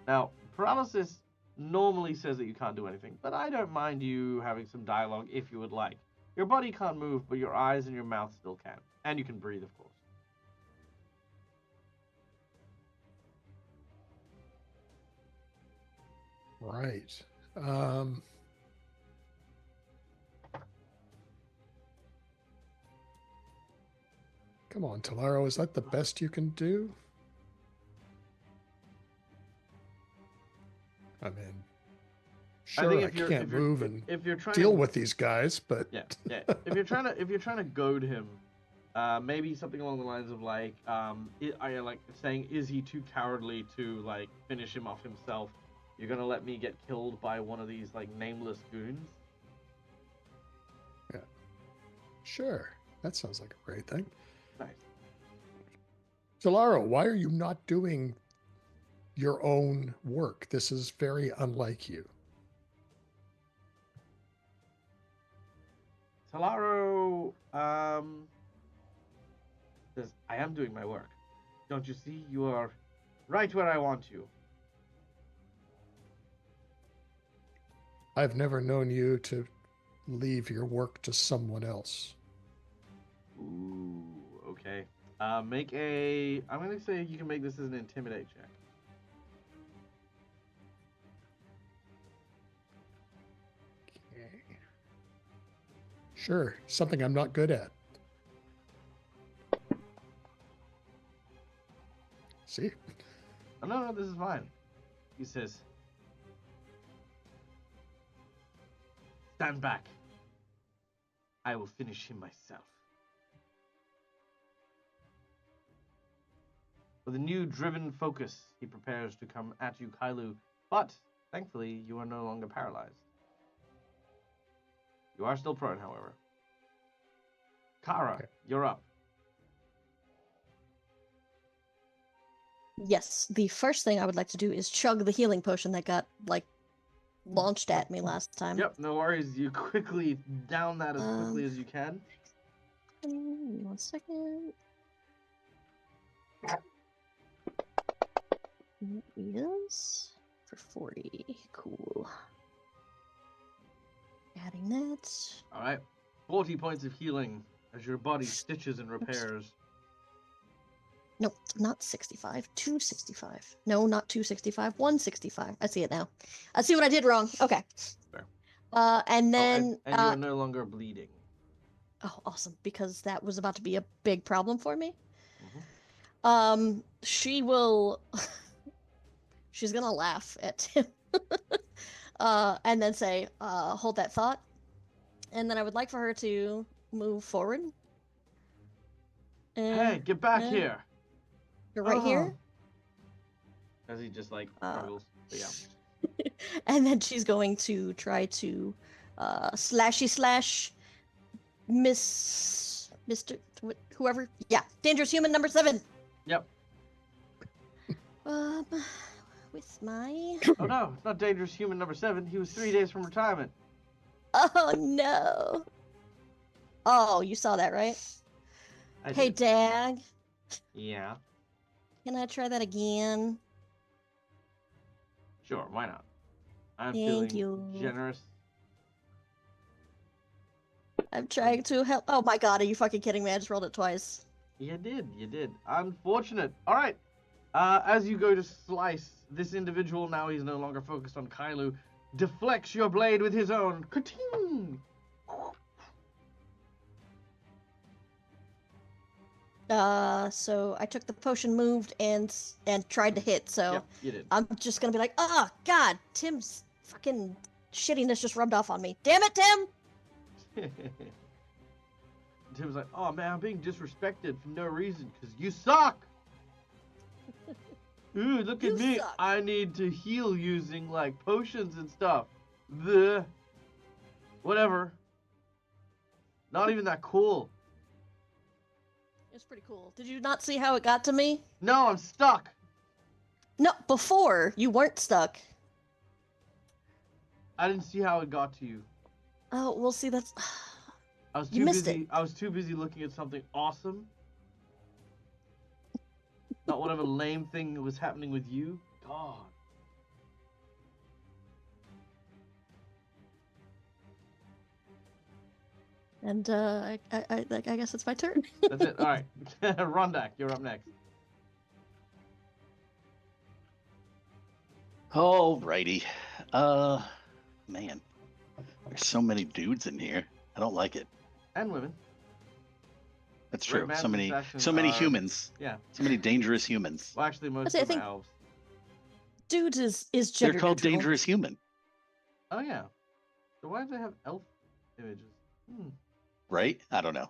Now, paralysis normally says that you can't do anything, but I don't mind you having some dialogue if you would like. Your body can't move, but your eyes and your mouth still can. And you can breathe, of course. Right. Come on, Talaro, is that the best you can do? I mean, sure, I can't move and if you're trying deal to, with these guys, but yeah. If you're trying to goad him, maybe something along the lines of like, saying, is he too cowardly to like finish him off himself? You're gonna let me get killed by one of these like nameless goons? yeah, sure, that sounds like a great thing. Nice. Talaro, why are you not doing your own work? This is very unlike you. Talaro says, I am doing my work. Don't you see? You are right where I want you. I've never known you to leave your work to someone else. Ooh, okay. I'm gonna say you can make this as an intimidate check. Okay. Sure, something I'm not good at. See? Oh, no, this is fine. He says, Stand back. I will finish him myself. With a new driven focus, he prepares to come at you, Kailu, but thankfully you are no longer paralyzed. You are still prone, however. Kara, Okay. you're up. Yes, the first thing I would like to do is chug the healing potion that got, like, launched at me last time. Yep, no worries. You quickly down that as quickly as you can. Give me 1 second. Yes, for 40. Cool. Adding that. All right. 40 points of healing as your body stitches and repairs. Nope, not 65. 265. No, not 265. 165. I see it now. I see what I did wrong. Okay. Fair. And then and you are no longer bleeding. oh, awesome, because that was about to be a big problem for me. Mm-hmm. She will she's gonna laugh at Tim. And then say, hold that thought. And then I would like for her to move forward. Hey, get back here! You're right here. As he just like struggles. But yeah. And then she's going to try to slashy slash Mr. whoever. Yeah, dangerous human number 7. Yep. With my. Oh no, it's not dangerous human number 7. He was 3 days from retirement. Oh no. Oh, you saw that, right? Hey, did. Dag. Yeah. Can I try that again? Sure, why not? I'm Thank feeling you. generous. I'm trying to help. Oh my god, are you fucking kidding me? I just rolled it twice. You did. Unfortunate. All right. As you go to slice this individual, now he's no longer focused on Kailu, deflects your blade with his own. Ka-ting! So I took the potion, moved, and tried to hit. So Yep, you did. I'm just gonna be like, oh god, Tim's fucking shittiness just rubbed off on me. Damn it, Tim! Tim's like, oh man, I'm being disrespected for no reason because you suck. Ooh, look at You me. suck. I need to heal using like potions and stuff. The whatever. Not even that cool. It's pretty cool. Did you not see how it got to me? No, I'm stuck. No, before you weren't stuck. I didn't see how it got to you. Oh, we'll see. That's. I was You too missed busy. it. I was too busy looking at something awesome. Not whatever lame thing was happening with you. God. And I guess it's my turn. That's it. All right. Rondak, you're up next. Alrighty. Man, there's so many dudes in here. I don't like it. And women. That's Red true. Man's So many assassins humans. Yeah. So many dangerous humans. Well, actually, most I of them think- are elves. Dudes is They're gender called neutral. dangerous human, Oh yeah. So why do they have elf images? right? I don't know.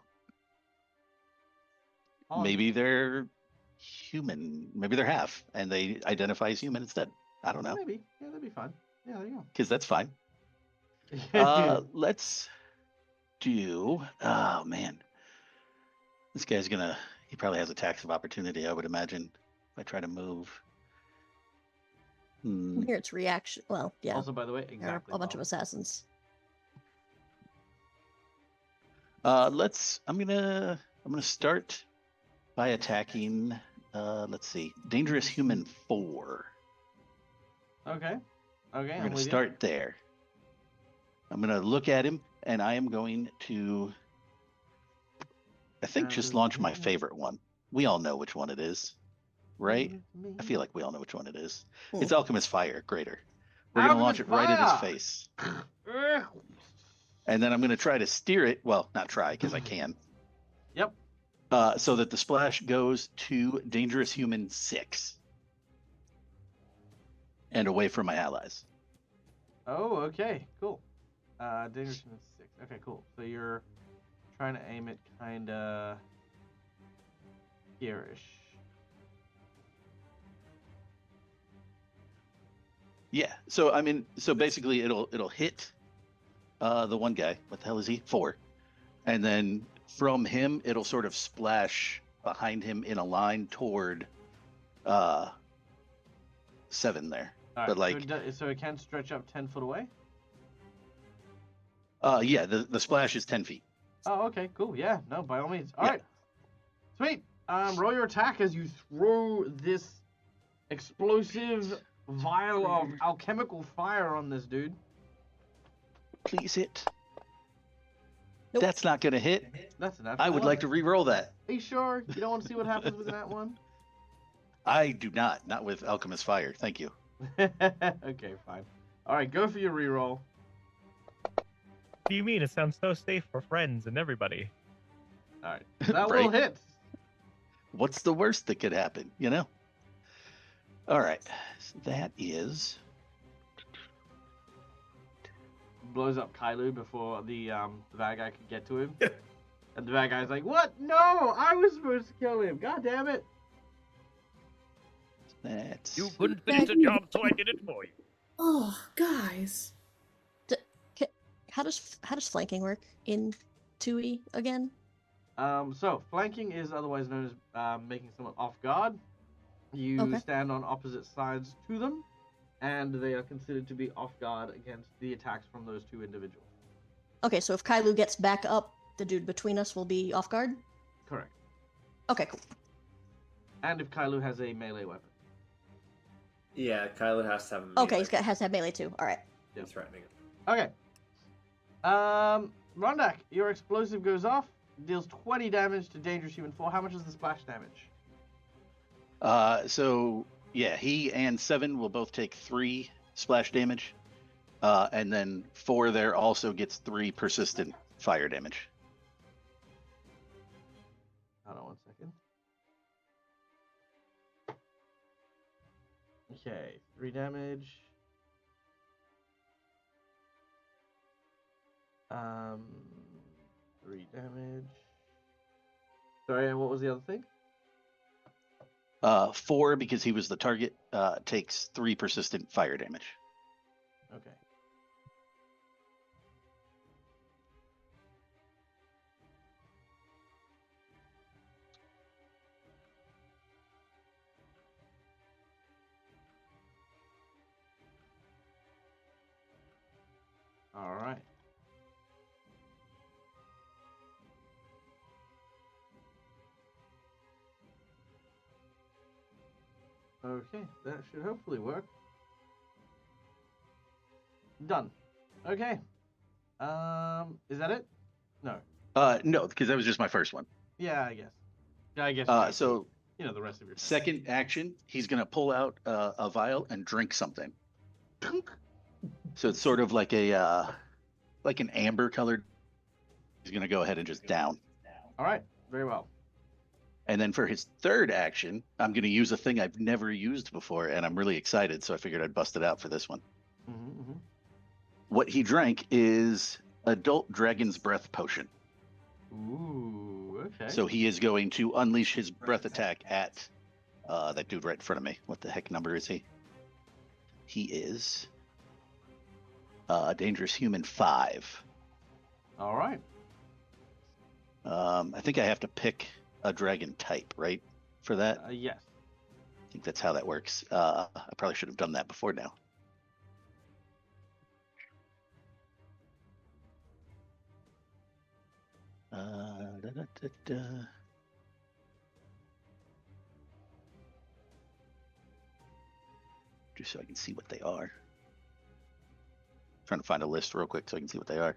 Odd. Maybe they're human. Maybe they're half, and they identify as human instead. I don't know. Maybe. Yeah, that'd be fun. Yeah, there you Because that's fine. go. Let's do. Oh man, this guy's gonna. He probably has attacks of opportunity. I would imagine if I try to move. Here it's reaction. Well, yeah. Also, by the way, There are exactly. a bunch of Bob. assassins. I'm gonna start by attacking. Let's see, dangerous human 4. Okay. Okay. I'm I'm gonna with start there. I'm gonna look at him, and I am going to. I think just launch my favorite one. We all know which one it is, right? I feel like we all know which one it is. It's Alchemist Fire, Greater. We're gonna launch it Alchemist right at his Fire! face, you. and then I'm gonna try to steer it. Well, not try because I can. Yep. So that the splash goes to dangerous human 6, and away from my allies. Oh, okay. Cool. Dangerous is 6. Okay, cool. So you're trying to aim it kinda here-ish. Yeah. So I mean, so basically, it'll hit the one guy. What the hell is he? 4. And then from him, it'll sort of splash behind him in a line toward 7 there. All right, But like, so it can stretch up 10 foot away. yeah, the splash is 10 feet. Oh, okay, cool. Yeah, no, by all means. All Yeah. right, sweet. Roll your attack as you throw this explosive vial of alchemical fire on this dude. Please hit. Nope. That's not gonna hit. That's enough. I would like to re-roll that. Are you sure? You don't want to see what happens with that one? I do not. Not with alchemist fire. Thank you. Okay, fine. All right, go for your reroll. What do you mean? It sounds so safe for friends and everybody. All right, that Right. will hit. What's the worst that could happen? You know. All right. So that is. Blows up Kailu before the bad guy could get to him. And the bad guy's like, "What? No, I was supposed to kill him. God damn it!" That's. You couldn't finish the job, so I did it for you. Oh, guys. How does flanking work in 2E again? So flanking is otherwise known as making someone off guard. You Okay. stand on opposite sides to them, and they are considered to be off guard against the attacks from those two individuals. Okay, so if Kailu gets back up, the dude between us will be off guard? Correct. Okay, cool. And if Kailu has a melee weapon. Yeah, Kylo has to have a Okay, melee. has to have melee too. Alright. He's threatening it. Okay. Rondak, your explosive goes off, deals 20 damage to Dangerous Human 4. How much is the splash damage? So yeah, he and 7 will both take 3 splash damage, and then 4 there also gets 3 persistent fire damage. Hold on 1 second. Okay, 3 damage. 3 damage. Sorry, and what was the other thing? 4 because he was the target takes 3 persistent fire damage. Okay. All right. Okay, that should hopefully work. Done. Okay. Is that it? No. No, because that was just my first one. Yeah, I guess. Yeah, I guess. So you know the rest of your second action, he's gonna pull out a vial and drink something. So it's sort of like a like an amber colored. He's gonna go ahead and just down. All right. Very well. And then for his third action, I'm gonna use a thing I've never used before, and I'm really excited. So I figured I'd bust it out for this one. Mm-hmm. What he drank is Adult Dragon's Breath Potion. Ooh. Okay. So he is going to unleash his breath attack at that dude right in front of me. What the heck number is he? He is Dangerous Human 5. All right. I think I have to pick a dragon type, right? For that? Yes. I think that's how that works. I probably should have done that before now. Just so I can see what they are. Trying to find a list real quick so I can see what they are.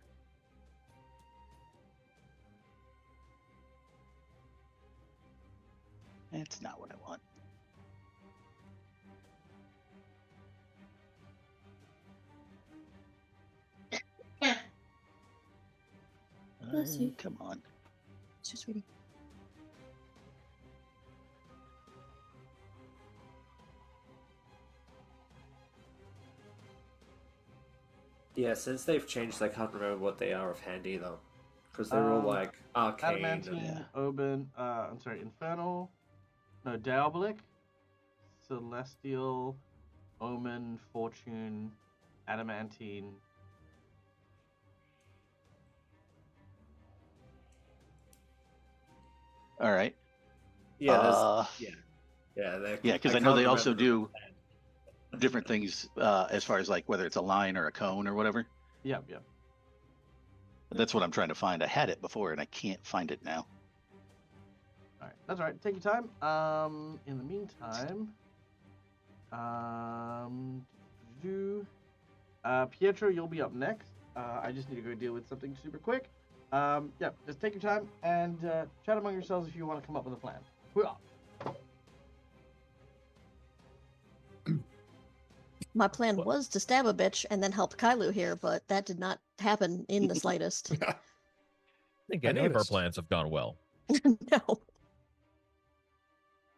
That's not what I want. Bless you. Come on. It's just sweetie. Yeah, since they've changed, I can't remember what they are offhand either. Because they're all like arcane. Adamantine, Oben, I'm sorry, Infernal, no, Diabolic, Celestial, Omen, Fortune, Adamantine. All right. Yeah, there's Yeah, because I know they also do different things as far as like whether it's a line or a cone or whatever. Yep. That's what I'm trying to find. I had it before and I can't find it now. All right, that's all right. Take your time. In the meantime, Pietro, you'll be up next. I just need to go deal with something super quick. Yeah, just take your time and chat among yourselves if you want to come up with a plan. Hoo-ah. My plan was to stab a bitch and then help Kailu here, but that did not happen in the slightest. I think I any of our noticed. plans have gone well. No.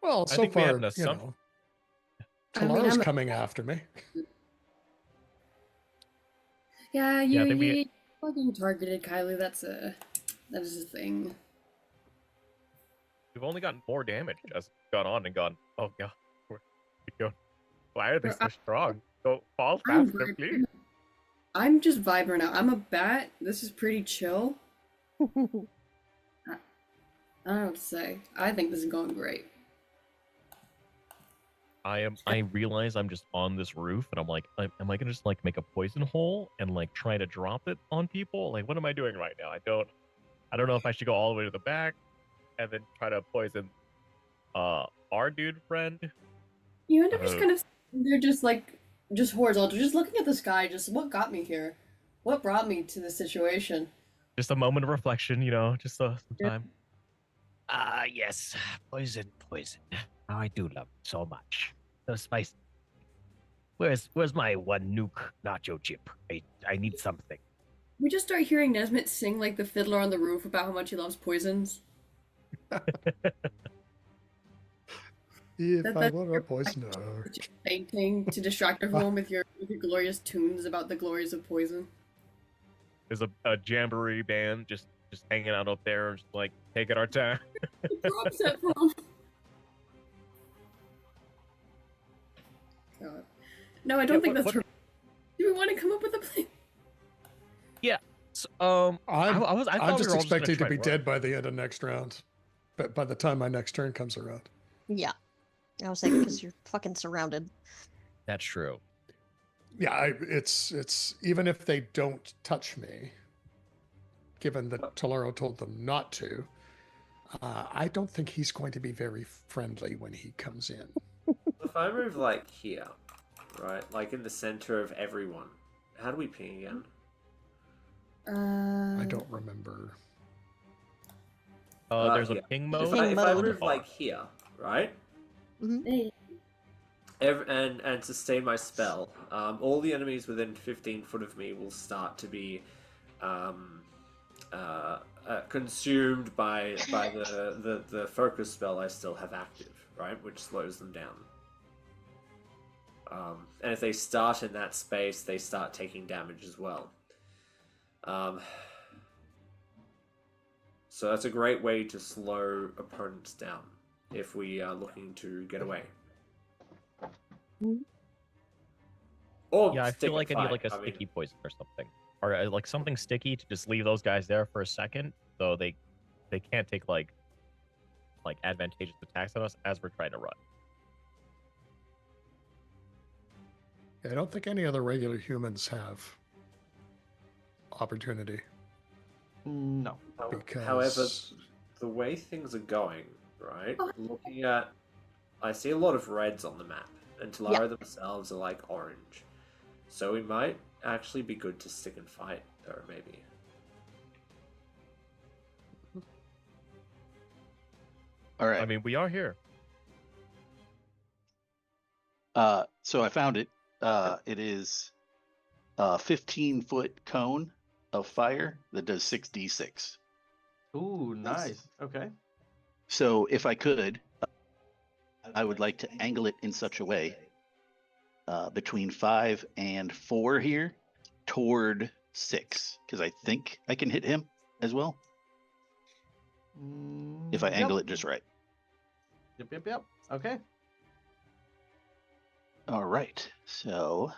Well, I so think we had far, an you assumption. know, I mean, Talaro's I'm a- coming after me. Yeah, Yeah, I you think we- you fucking targeted Kylie. That is a thing. We've only gotten more damage as it's gone on and gone, oh god, why are they so strong? Go fall I'm faster, vibing. please. I'm just vibing out. I'm a bat. This is pretty chill. I don't know what to say. I think this is going great. I realize I'm just on this roof and I'm like, am I gonna just like make a poison hole and like try to drop it on people? Like, what am I doing right now? I don't know if I should go all the way to the back and then try to poison our dude friend. You end up just kind of they're just horizontal, just looking at the sky. Just what got me here? What brought me to this situation? Just a moment of reflection, you know, just some Yeah. time. Yes, poison. Oh, I do love it so much. So spicy. Where's my one nuke nacho chip? I need something. We just start hearing Nesmith sing like the fiddler on the roof about how much he loves poisons. If That- I that's were a your- poisoner. Just fainting to distract everyone with your glorious tunes about the glories of poison. There's a jamboree band just hanging out up there, just like taking our time. Drops that from. God. No, I don't think that's. Do we want to come up with a plan? So, I'm I thought just we were all just gonna expecting to try be and dead by the end of next round. But by the time my next turn comes around. Yeah. I was thinking because you're fucking surrounded. That's true. Yeah, it's even if they don't touch me, given that Talaro told them not to, I don't think he's going to be very friendly when he comes in. If I move like here, right, like in the center of everyone, how do we ping again? I don't remember. There's yeah. a ping If mode. Ping I mode. move like here, right, Hey, and sustain my spell, all the enemies within 15 foot of me will start to be consumed by the focus spell I still have active, right, which slows them down. And if they start in that space, they start taking damage as well. So that's a great way to slow opponents down if we are looking to get away. Or Yeah, I stick feel and like I need fight. like a I mean, sticky poison or something, or like something sticky to just leave those guys there for a second, so they can't take like advantageous attacks on us as we're trying to run. I don't think any other regular humans have opportunity. No. However, Because the way things are going, right? Looking at, I see a lot of reds on the map, and Talara themselves are like orange. So we might actually be good to stick and fight, though, maybe. All right. I mean, we are here. So I found it. It is a 15-foot cone of fire that does 6d6. Ooh, nice. Okay. So if I could, I would like to angle it in such a way between 5 and 4 here toward 6 because I think I can hit him as well if I angle it just right. Yep. Okay. All right. So,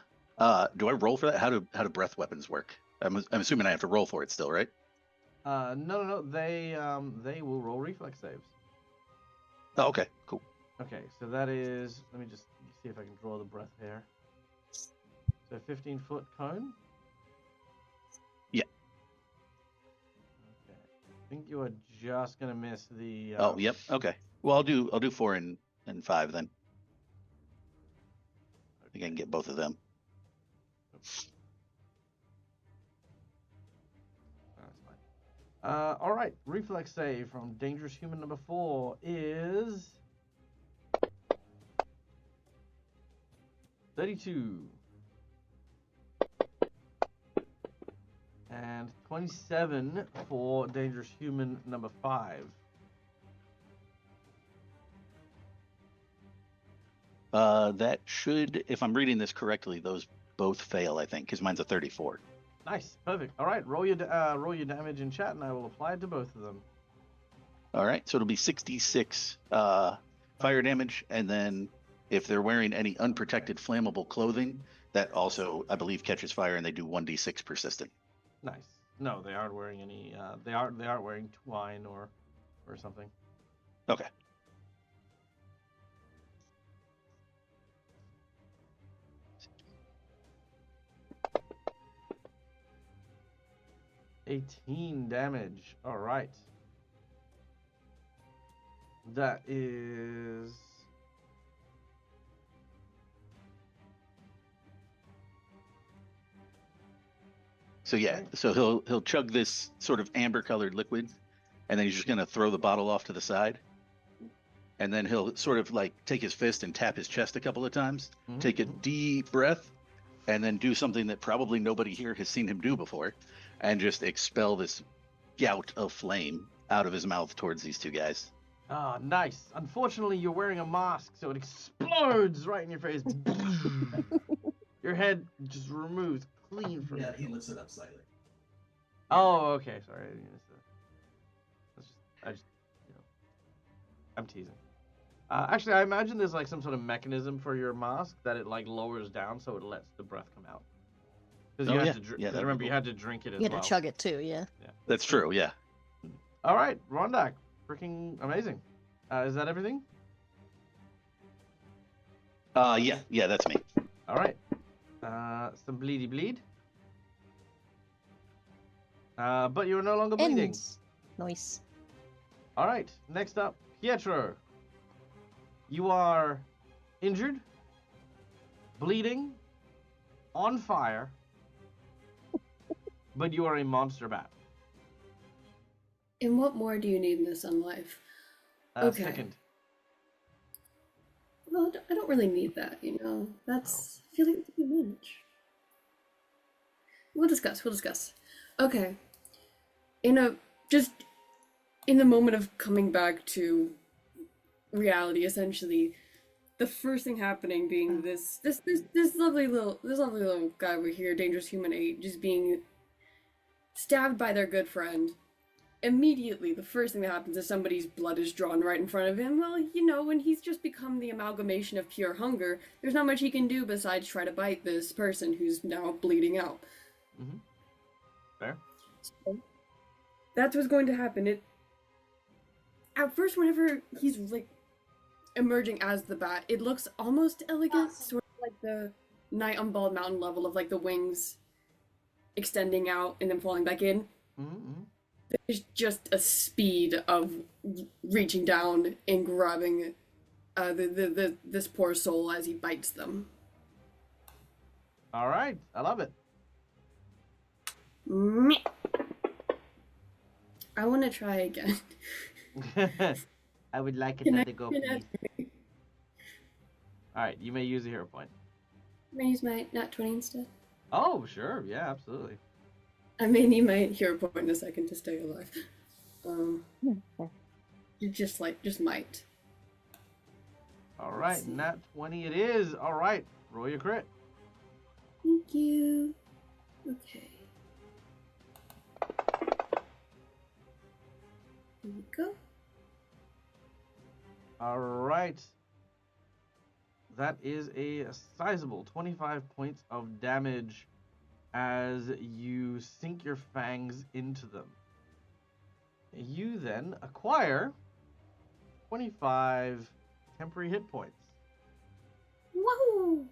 do I roll for that? How do breath weapons work? I'm assuming I have to roll for it still, right? No. They will roll reflex saves. Oh, okay, cool. Okay, so that is. Let me just see if I can draw the breath here. So 15-foot cone. Yeah. Okay. I think you are just gonna miss the. Oh, yep. Okay. Well, I'll do 4 and 5 then. I think I can get both of them. That's fine. All right. Reflex save from dangerous human number 4 is 32 and 27 for dangerous human number 5. That should, if I'm reading this correctly, those both fail, I think, because mine's a 34. Nice, perfect. All right, roll your damage in chat, and I will apply it to both of them. All right, so it'll be 66 fire damage, and then if they're wearing any unprotected flammable clothing, that also, I believe, catches fire, and they do 1d6 persistent. Nice. No, they aren't wearing any. They aren't wearing twine or something. Okay. $18 damage. All right. That is. So yeah, so he'll chug this sort of amber-colored liquid, and then he's just gonna throw the bottle off to the side, and then he'll sort of like take his fist and tap his chest a couple of times, take a deep breath, and then do something that probably nobody here has seen him do before, and just expel this gout of flame out of his mouth towards these two guys. Ah, nice. Unfortunately, you're wearing a mask, so it explodes right in your face. Your head just removes clean from. Yeah, he lifts it up slightly. Oh, okay. Sorry, I didn't miss that. I'm teasing. Actually, I imagine there's like some sort of mechanism for your mask that it like lowers down so it lets the breath come out. Because you have to remember you had to drink it as You well. had to chug it too, yeah. That's true, yeah. All right, Rondak, freaking amazing. Is that everything? Yeah, that's me. All right. Some bleedy bleed. But you're no longer bleeding. Nice. All right. Next up, Pietro. You are injured, bleeding, on fire, but you are a monster bat. And what more do you need in this on life? Okay. Second. Well, I don't really need that, That's, I feel like it's a bit much. We'll discuss. Okay. In the moment of coming back to reality, essentially, the first thing happening being this lovely little guy over here, Dangerous Human 8, just being stabbed by their good friend. Immediately, the first thing that happens is somebody's blood is drawn right in front of him. Well, when he's just become the amalgamation of pure hunger, there's not much he can do besides try to bite this person who's now bleeding out. Mm-hmm. Fair. So, that's what's going to happen. At first, whenever he's like emerging as the bat, it looks almost elegant, sort of like the Night on Bald Mountain level of like the wings extending out and then falling back in. Mm-hmm. There's just a speed of reaching down and grabbing this poor soul as he bites them. All right, I love it. I want to try again. I would like another go, please. All right, you may use a hero point. Can I use my nat 20 instead? Oh, sure. Yeah, absolutely. I may need my hero point in a second to stay alive. Just might. All right, nat 20 it is. All right, roll your crit. Thank you. Okay. Here we go. All right. That is a sizable 25 points of damage as you sink your fangs into them. You then acquire 25 temporary hit points. Whoa!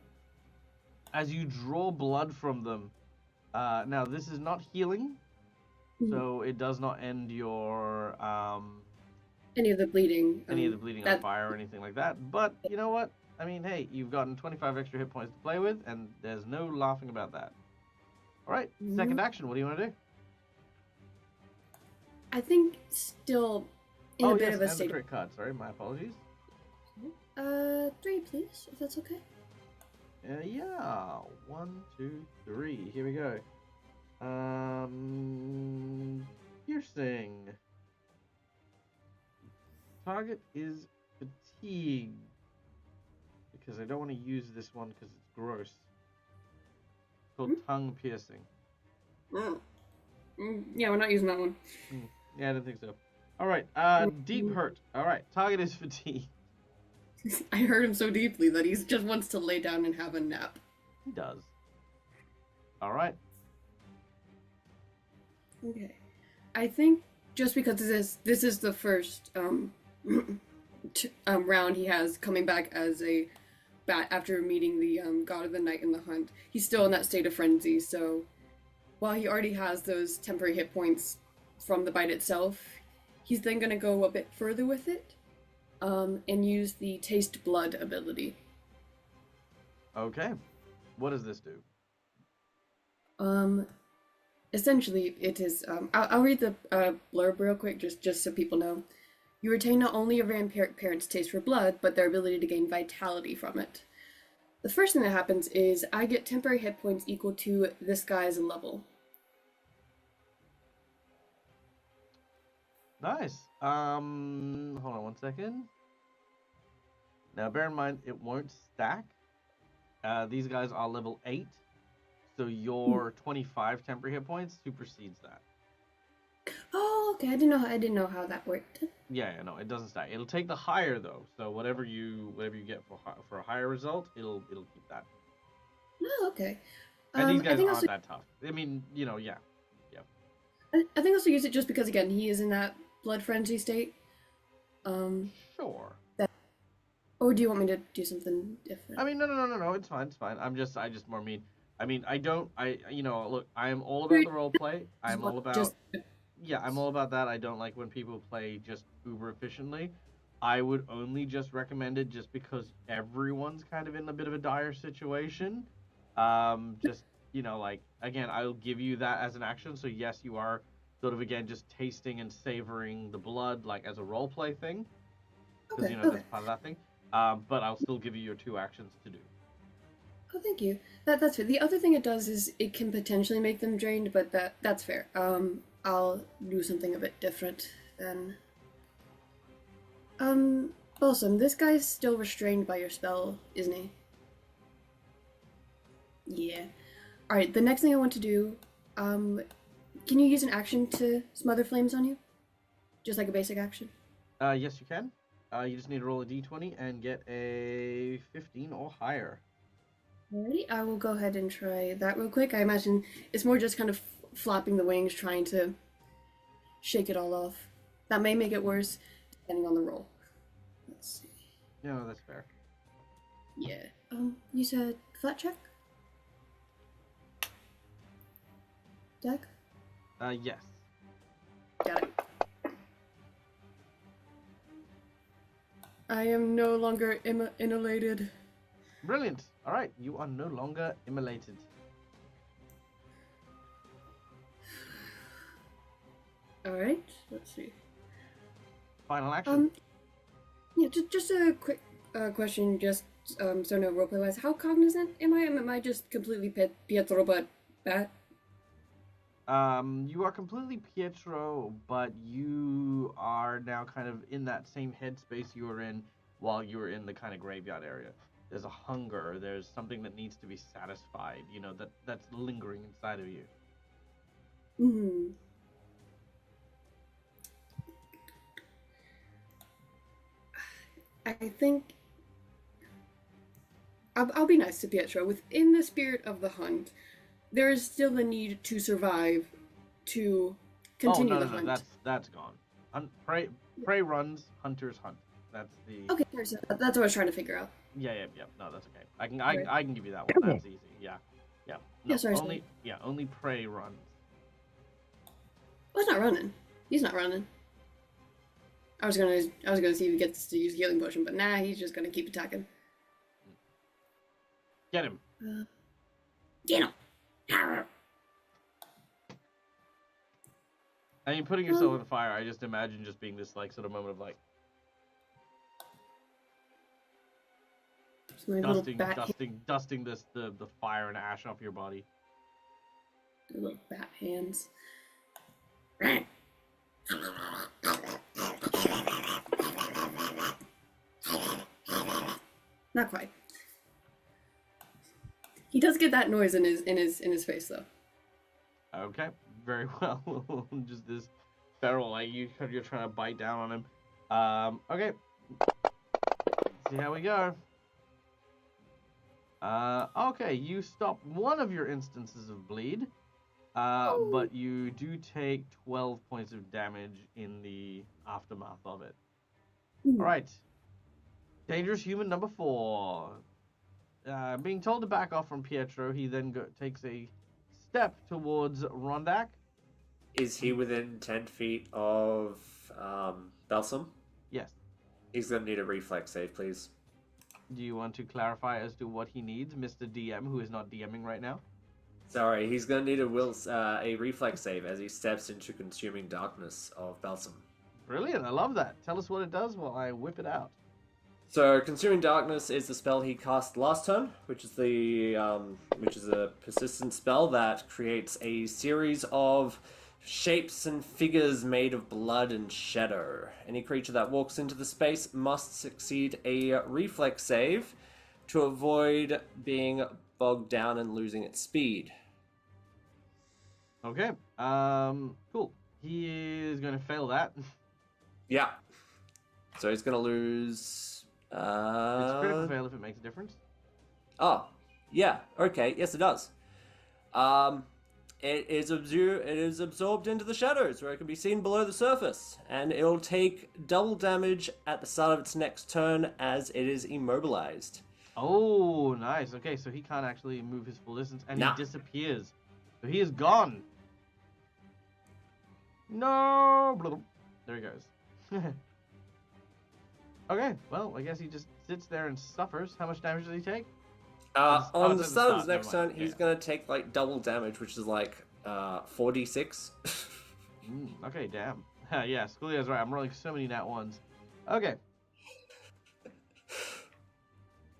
As you draw blood from them. Now, this is not healing, so it does not end your Any of the bleeding. on fire or anything like that. But you know what? I mean, hey, you've gotten 25 extra hit points to play with, and there's no laughing about that. All right, second action. What do you want to do? I think still in a bit of a and state. the crit card. Sorry, my apologies. 3, please, if that's okay. Yeah, 1, 2, 3. Here we go. Piercing. Target is fatigued because I don't want to use this one because it's gross. It's called tongue piercing. Yeah, we're not using that one. Yeah, I don't think so. All right, deep hurt. All right, target is fatigue. I hurt him so deeply that he just wants to lay down and have a nap. He does. All right. Okay. I think just because this is the first round he has coming back as a bat after meeting the god of the night in the hunt, he's still in that state of frenzy. So while he already has those temporary hit points from the bite itself, he's then gonna go a bit further with it. And use the taste blood ability. Okay. What does this do? Essentially, it is. I'll read the blurb real quick, just so people know. You retain not only your grandparents' taste for blood, but their ability to gain vitality from it. The first thing that happens is I get temporary hit points equal to this guy's level. Nice. Hold on 1 second. Now, bear in mind, it won't stack. These guys are level 8, so your 25 temporary hit points supersedes that. Oh, okay. I didn't know how that worked. Yeah, no, it doesn't stack. It'll take the higher though. So whatever you get for a higher result, it'll keep that. Oh, okay. And these I guys think aren't also, that tough. I mean, yeah. I think also use it just because again he is in that blood frenzy state. Sure. Or do you want me to do something different? I mean, no. It's fine. I just more mean. I mean, look, I am all about the role play. I'm all about. Yeah, I'm all about that. I don't like when people play just uber efficiently. I would only just recommend it just because everyone's kind of in a bit of a dire situation. Just, like, again, I'll give you that as an action. So, yes, you are sort of, again, just tasting and savoring the blood, like, as a role play thing. Because, that's part of that thing. But I'll still give you your 2 actions to do. Oh, thank you. That's fair. The other thing it does is it can potentially make them drained, but that's fair. I'll do something a bit different then. Balsam, this guy's still restrained by your spell, isn't he? Yeah. Alright, the next thing I want to do, can you use an action to smother flames on you? Just like a basic action? Yes, you can. You just need to roll a d20 and get a 15 or higher. Alrighty, I will go ahead and try that real quick. I imagine it's more just kind of flapping the wings, trying to shake it all off. That may make it worse, depending on the roll. Let's see. No, that's fair. Yeah. You said flat check? Deck? Yes. Got it. I am no longer inhalated. Brilliant. All right, you are no longer immolated. All right. Let's see. Final action. Yeah. Just a quick question. Just so no roleplay wise. How cognizant am I? Am I just completely Pietro but bat? You are completely Pietro, but you are now kind of in that same headspace you were in while you were in the kind of graveyard area. there's a hunger, there's something that needs to be satisfied, you know, that's lingering inside of you. Hmm. I think I'll be nice to Pietro. Within the spirit of the hunt, there is still the need to survive to continue Oh, the no, hunt. that's gone. Prey runs, hunters hunt. That's the Okay, so that's what I was trying to figure out. yeah. No, that's okay. Right. I can give you that one. That's easy. Yeah. No, Yeah, sorry, only prey runs. Oh, he's not running. He's not running. I was gonna see if he gets to use healing potion, but nah, he's just gonna keep attacking. Get him. Get him! I mean, putting yourself on fire, I just imagine just being this like sort of moment of like My dusting the fire and ash off your body. little bat hands. Not quite. He does get that noise in his face though. Okay, very well. Just this feral, like you're trying to bite down on him. Okay. See how we go. Okay, you stop one of your instances of bleed, but you do take 12 points of damage in the aftermath of it. All right. Dangerous human number 4. Being told to back off from Pietro, he then takes a step towards Rondak. Is he within 10 feet of Balsam? Yes. He's going to need a reflex save, please. Do you want to clarify as to what he needs, Mr. DM, who is not DMing right now? Sorry, he's going to need a reflex save as he steps into consuming darkness of Balsam. Brilliant, I love that. Tell us what it does while I whip it out. So, Consuming Darkness is the spell he cast last turn, which is a persistent spell that creates a series of shapes and figures made of blood and shadow. Any creature that walks into the space must succeed a reflex save to avoid being bogged down and losing its speed. Okay, cool. He is going to fail that. Yeah. So he's going to lose... It's a critical fail if it makes a difference. Oh, yeah. Okay. Yes, it does. It is absorbed into the shadows where it can be seen below the surface, and it'll take double damage at the start of its next turn as it is immobilized. Oh, nice. Okay, so he can't actually move his full distance, and Nah. he disappears. So he is gone. No. Blah, blah. There he goes. Okay, well, I guess he just sits there and suffers. How much damage does he take? On the it's at the start of his start, next never turn, mind. he's Yeah. going to take like double damage, which is like 4d6. Okay, damn. Yeah, Schoolia's right. I'm rolling so many nat ones. Okay.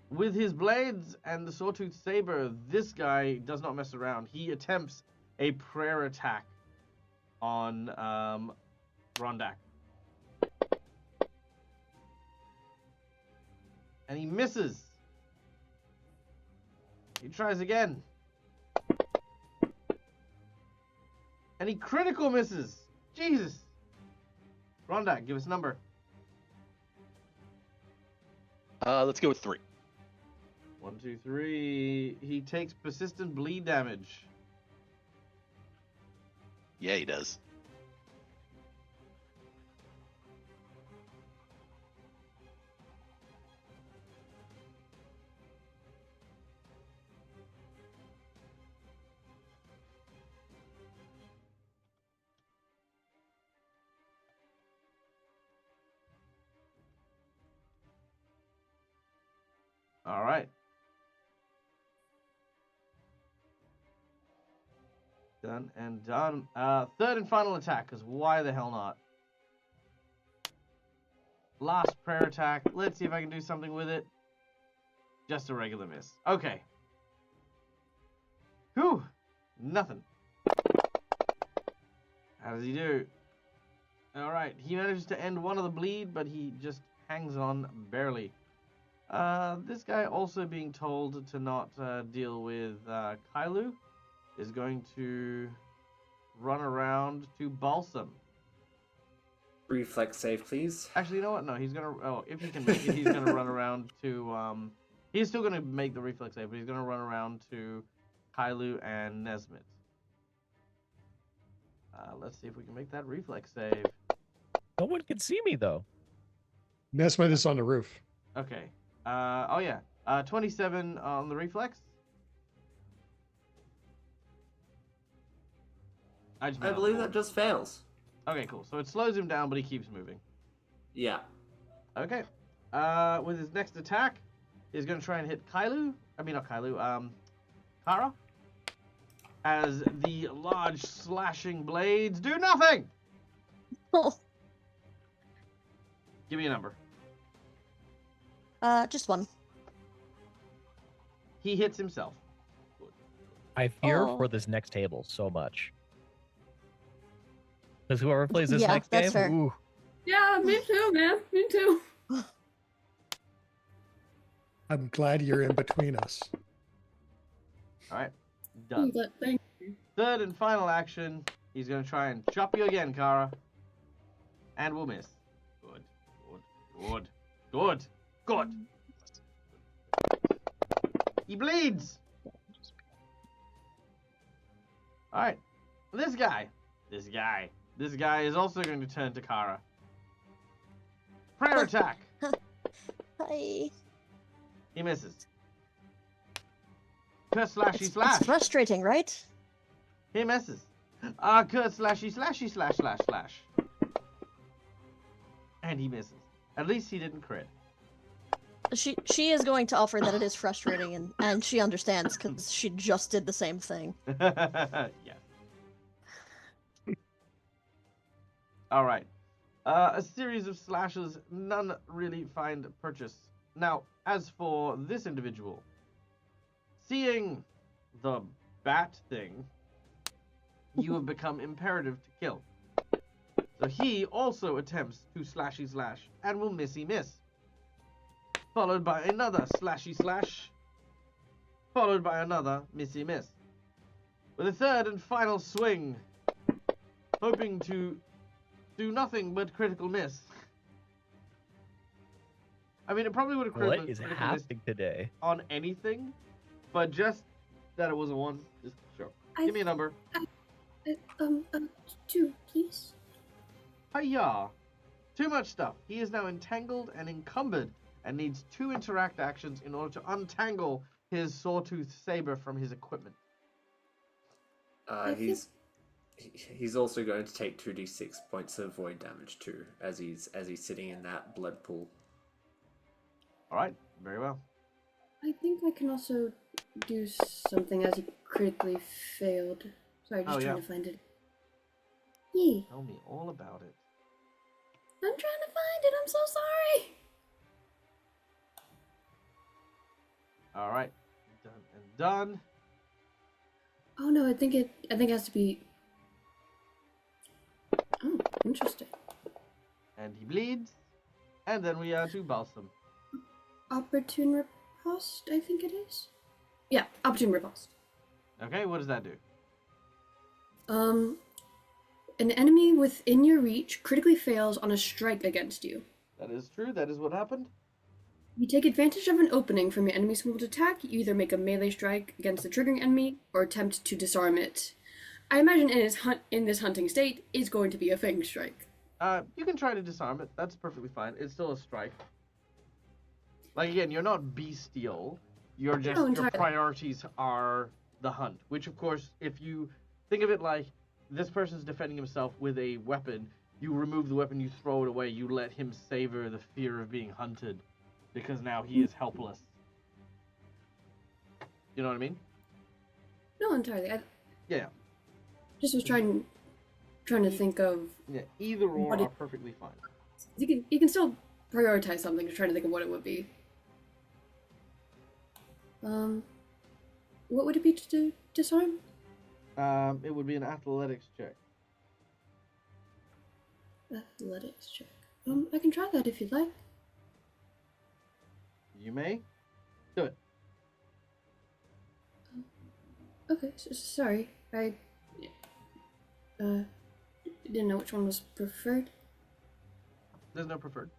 With his blades and the sawtooth saber, this guy does not mess around. He attempts a prayer attack on Rondak. And he misses. He tries again. And he critical misses. Jesus. Rondak, give us a number. Let's go with 3. 1, 2, 3. He takes persistent bleed damage. Yeah, he does. All right. Done and done. Third and final attack, because why the hell not? Last prayer attack. Let's see if I can do something with it. Just a regular miss. Okay. Whew. Nothing. How does he do? All right. He manages to end one of the bleed, but he just hangs on barely. This guy also being told to not deal with Kailu is going to run around to Balsam. Reflex save, please. Actually, you know what? No, he's gonna. Oh, if he can make it, he's gonna run around to. He's still gonna make the reflex save, but he's gonna run around to Kailu and Nesmith. Let's see if we can make that reflex save. No one can see me though. Nesmith is on the roof. Okay. Oh yeah. 27 on the reflex. I believe that just fails. Okay, cool. So it slows him down, but he keeps moving. Yeah. Okay. With his next attack, he's gonna try and hit Kailu. I mean, not Kailu. Kara. As the large slashing blades do nothing. Oh, Give me a number. just one. He hits himself. I fear Oh. for this next table so much. Because whoever plays this Yeah, next that's game, fair. ooh, Yeah, me too, man. Me too. I'm glad you're in between us. All right. Done. But thank Third and final action. He's gonna try and chop you again, Kara. And we'll miss. Good. Good. Good. Good. Good. He bleeds. All right. This guy is also going to turn to Kara. Prayer attack. Hi. He misses. Curse slashy slash. It's frustrating, right? He misses. Curse slashy slashy slash slash slash. And he misses. At least he didn't crit. She is going to offer that it is frustrating, and she understands because she just did the same thing. Yes. All right. A series of slashes, none really find purchase. Now, as for this individual, seeing the bat thing, you have become imperative to kill. So he also attempts to slashy slash and will missy miss. Followed by another slashy slash. Followed by another missy miss. With a third and final swing, hoping to do nothing but critical miss. I mean, it probably would have what is critical miss happening today? on anything, but just that it was a one, just sure. Give me a number. 2, please. Hiya! Too much stuff. He is now entangled and encumbered and needs 2 interact actions in order to untangle his sawtooth saber from his equipment. He's also going to take 2d6 points of void damage too, as he's sitting in that blood pool. All right, very well. I think I can also do something as he critically failed. Sorry, just trying to find it. Yeah. Tell me all about it. I'm trying to find it. I'm so sorry. All right, done and done. Oh no, I think it has to be. Oh, interesting. And he bleeds. And then we are to Balsam. Opportune riposte, I think it is. Yeah, opportune riposte. Okay, what does that do? An enemy within your reach critically fails on a strike against you. That is true. That is what happened. You take advantage of an opening from your enemy's movement attack. You either make a melee strike against the triggering enemy or attempt to disarm it. I imagine in this hunting state is going to be a fang strike. You can try to disarm it. That's perfectly fine. It's still a strike. Like, again, you're not bestial. You're just, your priorities are the hunt. Which, of course, if you think of it like this person's defending himself with a weapon, you remove the weapon, you throw it away, you let him savor the fear of being hunted. Because now he is helpless. You know what I mean? No, entirely. Yeah. Just was trying to think of. Yeah, either or are perfectly fine. You can still prioritize something. Just trying to think of what it would be. What would it be to disarm? It would be an athletics check. Athletics check. I can try that if you'd like. You may do it. Okay, sorry. I didn't know which one was preferred. There's no preferred.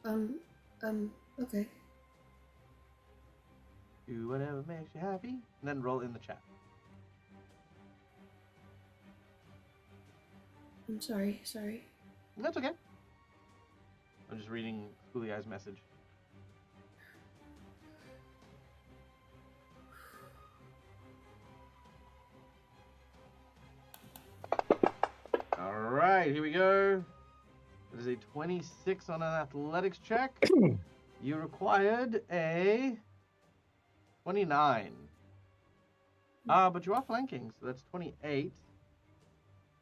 Oh, okay. Do whatever makes you happy, and then roll in the chat. I'm sorry. That's okay. I'm just reading Schooly Eye's message. All right, here we go. That is a 26 on an athletics check. You required a 29. But you are flanking, so that's 28.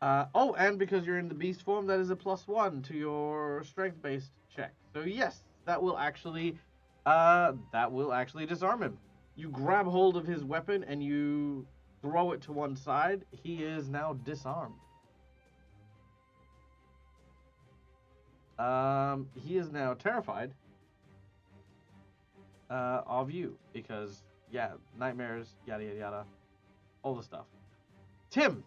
Oh, and because you're in the beast form, that is a +1 to your strength-based check. So yes, that will actually disarm him. You grab hold of his weapon and you throw it to one side. He is now disarmed. He is now terrified of you because, yeah, nightmares, yada yada yada, all the stuff. Tim.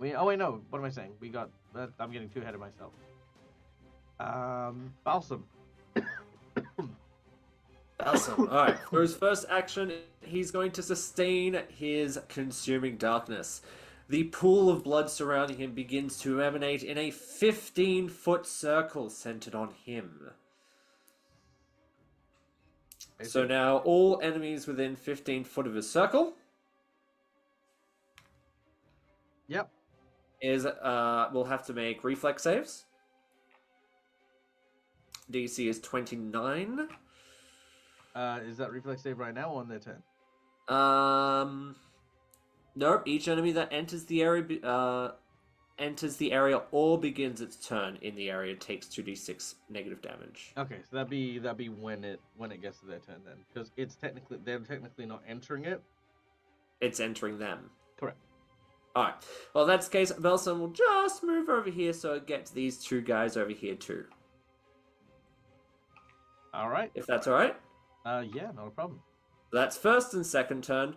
Oh wait, no. What am I saying? I'm getting too ahead of myself. Balsam. Awesome. Alright, for his first action, he's going to sustain his consuming darkness. The pool of blood surrounding him begins to emanate in a 15-foot circle centered on him. So now all enemies within 15 foot of his circle Yep. will have to make reflex saves. DC is 29. Is that reflex save right now or on their turn? Nope. Each enemy that enters the area or begins its turn in the area takes 2d6 negative damage. Okay, so that'd be when it gets to their turn then, because they're technically not entering it. It's entering them. Correct. Alright. Well, in that case, Belson will just move over here so it gets these two guys over here too. All right. If that's alright. Yeah, not a problem. That's first and second turn.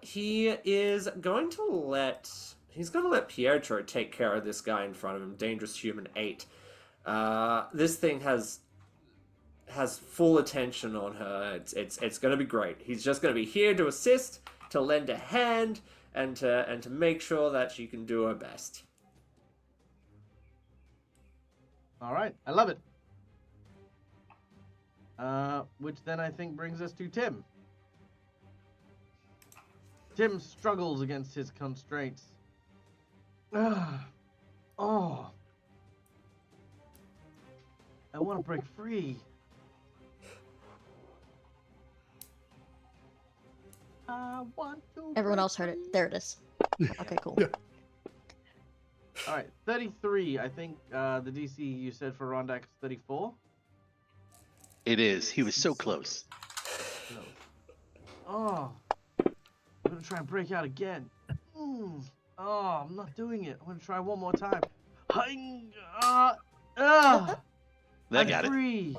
He's going to let Pietro take care of this guy in front of him, Dangerous Human 8. This thing has full attention on her. It's going to be great. He's just going to be here to assist, to lend a hand, and to make sure that she can do her best. All right, I love it. Which then I think brings us to Tim. Tim struggles against his constraints. Oh. I want to break free. I want to. Everyone else heard it. There it is. Okay, cool. Yeah. All right, 33. I think the DC you said for Rondak is 34. It is. He was so close. No. Oh. I'm gonna try and break out again. Oh, I'm not doing it. I'm gonna try one more time. That got it. Free.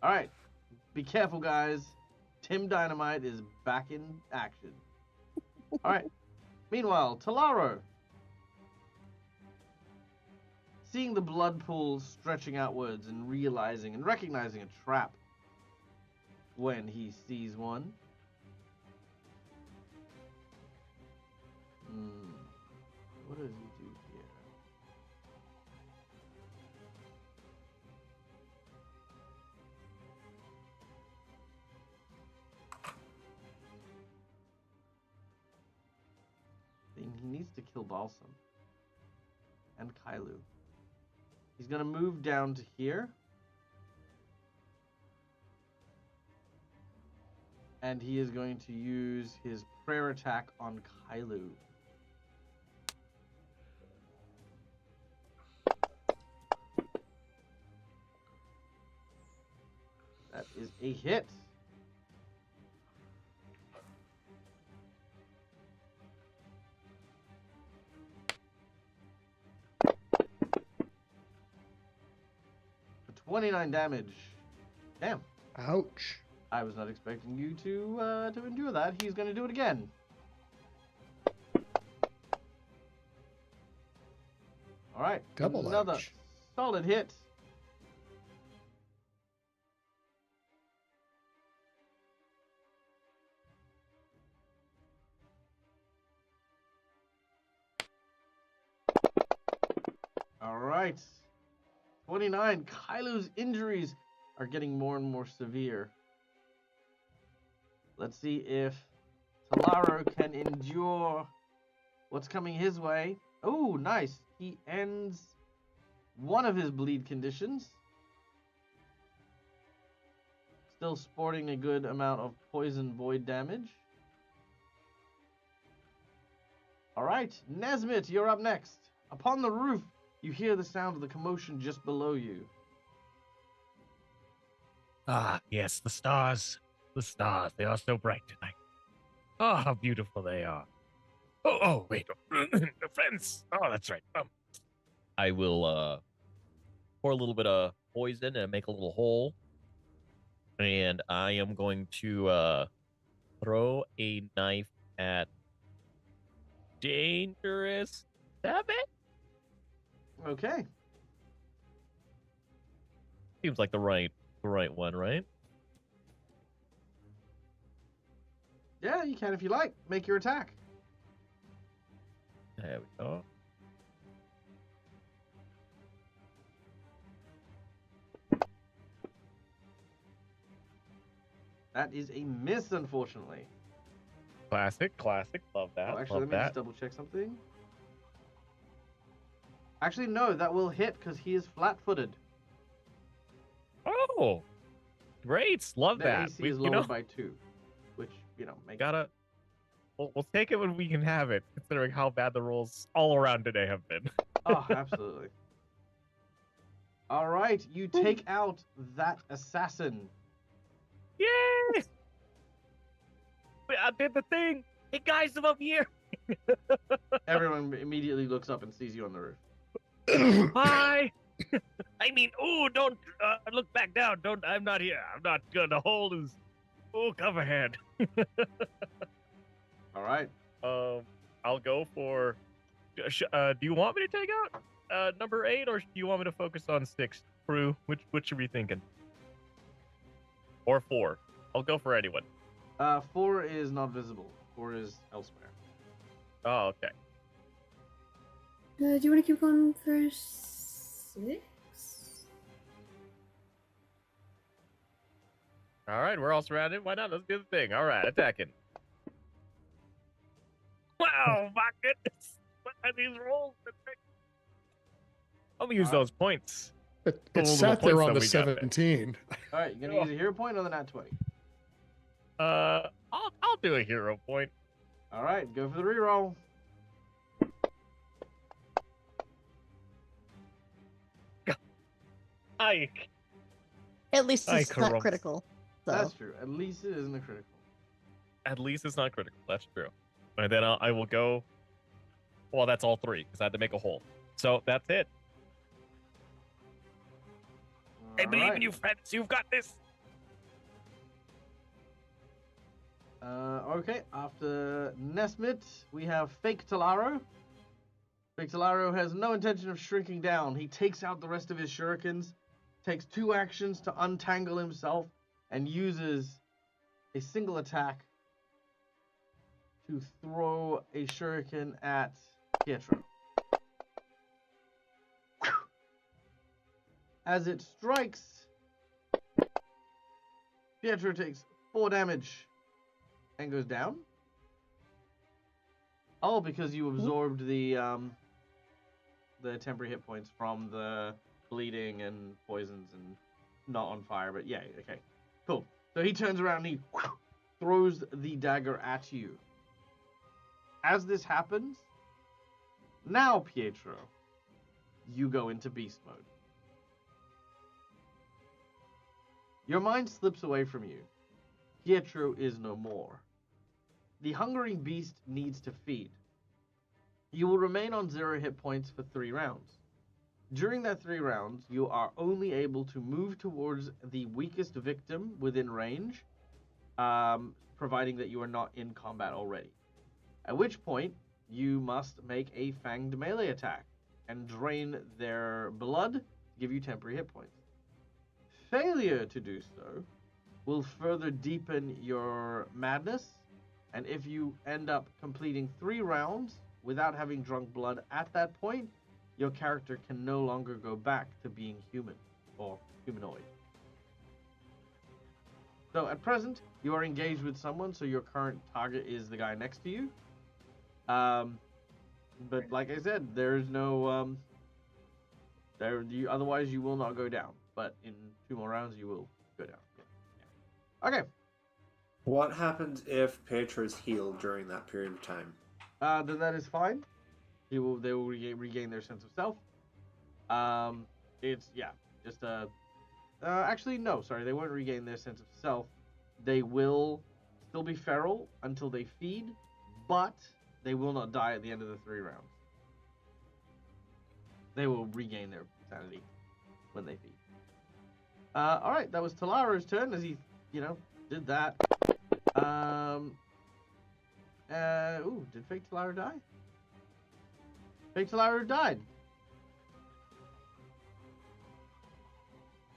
All right. Be careful, guys. Tim Dynamite is back in action. All right. Meanwhile, Talaro. Seeing the blood pool stretching outwards and realizing and recognizing a trap when he sees one. What does he do here? He needs to kill Balsam and Kailu. He's gonna move down to here. And he is going to use his prayer attack on Kailu. That is a hit. 29 damage. Damn. Ouch. I was not expecting you to endure that. He's going to do it again. All right. Double Another ouch. solid hit. All right. 29. Kylo's injuries are getting more and more severe. Let's see if Talaro can endure what's coming his way. Oh, nice. He ends one of his bleed conditions. Still sporting a good amount of poison void damage. All right, Nesmith, you're up next. Upon the roof, you hear the sound of the commotion just below you. Ah, yes, the stars. The stars. They are so bright tonight. Oh, how beautiful they are. Oh, wait. The friends. Oh, that's right. I will pour a little bit of poison and make a little hole. And I am going to throw a knife at Dangerous Sabbath. Okay. Seems like the right one, right? Yeah, you can if you like. Make your attack. There we go. That is a miss, unfortunately. Classic. Love that. Oh, actually, Love let me that. just double check something. Actually, no, that will hit because he is flat-footed. Oh, great. Love The that. AC is lowered by 2, which, makes gotta. We'll take it when we can have it, considering how bad the rolls all around today have been. Oh, absolutely. All right, you take out that assassin. Yay! I did the thing. Hey guys, I'm up here. Everyone immediately looks up and sees you on the roof. Hi. I mean, don't look back down. I'm not here. I'm not gonna hold his. Cover hand. All right. I'll go for. Do you want me to take out number 8, or do you want me to focus on 6? Crew, which are we thinking? Or 4? I'll go for anyone. 4 is not visible. 4 is elsewhere. Oh, okay. Do you want to keep going for 6? All right, we're all surrounded. Why not? Let's do the thing. All right, attacking. Wow, my goodness. What are these rolls? I'm gonna use those points. It Little sat there points on that the we got there. 17. All right, you're gonna use a hero point on the nat 20. I'll do a hero point. All right, go for the reroll. Ike. At least Ay, it's not caramba. critical. So. That's true. At least it isn't a critical. At least it's not critical. That's true. And then I will go. Well, that's all 3 because I had to make a hole. So that's it. I All believe right. in you, friends. You've got this. Okay, after Nesmith, we have Fake Talaro. Fake Talaro has no intention of shrinking down. He takes out the rest of his shurikens, takes 2 actions to untangle himself, and uses a single attack to throw a shuriken at Pietro. As it strikes, Pietro takes 4 damage and goes down. Oh, because you absorbed the temporary hit points from the bleeding and poisons and not on fire, but yeah, okay. Cool. So he turns around and he throws the dagger at you. As this happens, now, Pietro, you go into beast mode. Your mind slips away from you. Pietro is no more. The hungering beast needs to feed. You will remain on 0 hit points for 3 rounds. During that 3 rounds, you are only able to move towards the weakest victim within range, providing that you are not in combat already. At which point, you must make a fanged melee attack and drain their blood to give you temporary hit points. Failure to do so will further deepen your madness, and if you end up completing 3 rounds without having drunk blood at that point, your character can no longer go back to being human or humanoid. So at present, you are engaged with someone, so your current target is the guy next to you. But like I said, there's no otherwise you will not go down. But in 2 more rounds, you will go down. Yeah. Okay. What happens if Pietro is healed during that period of time? Then that is fine. They will regain their sense of self. It's just actually no, sorry, they won't regain their sense of self. They will still be feral until they feed, but they will not die at the end of the 3 rounds. They will regain their sanity when they feed. All right, that was Talaro's turn as he, did that. Did fake Talaro die? Fake Talaro died.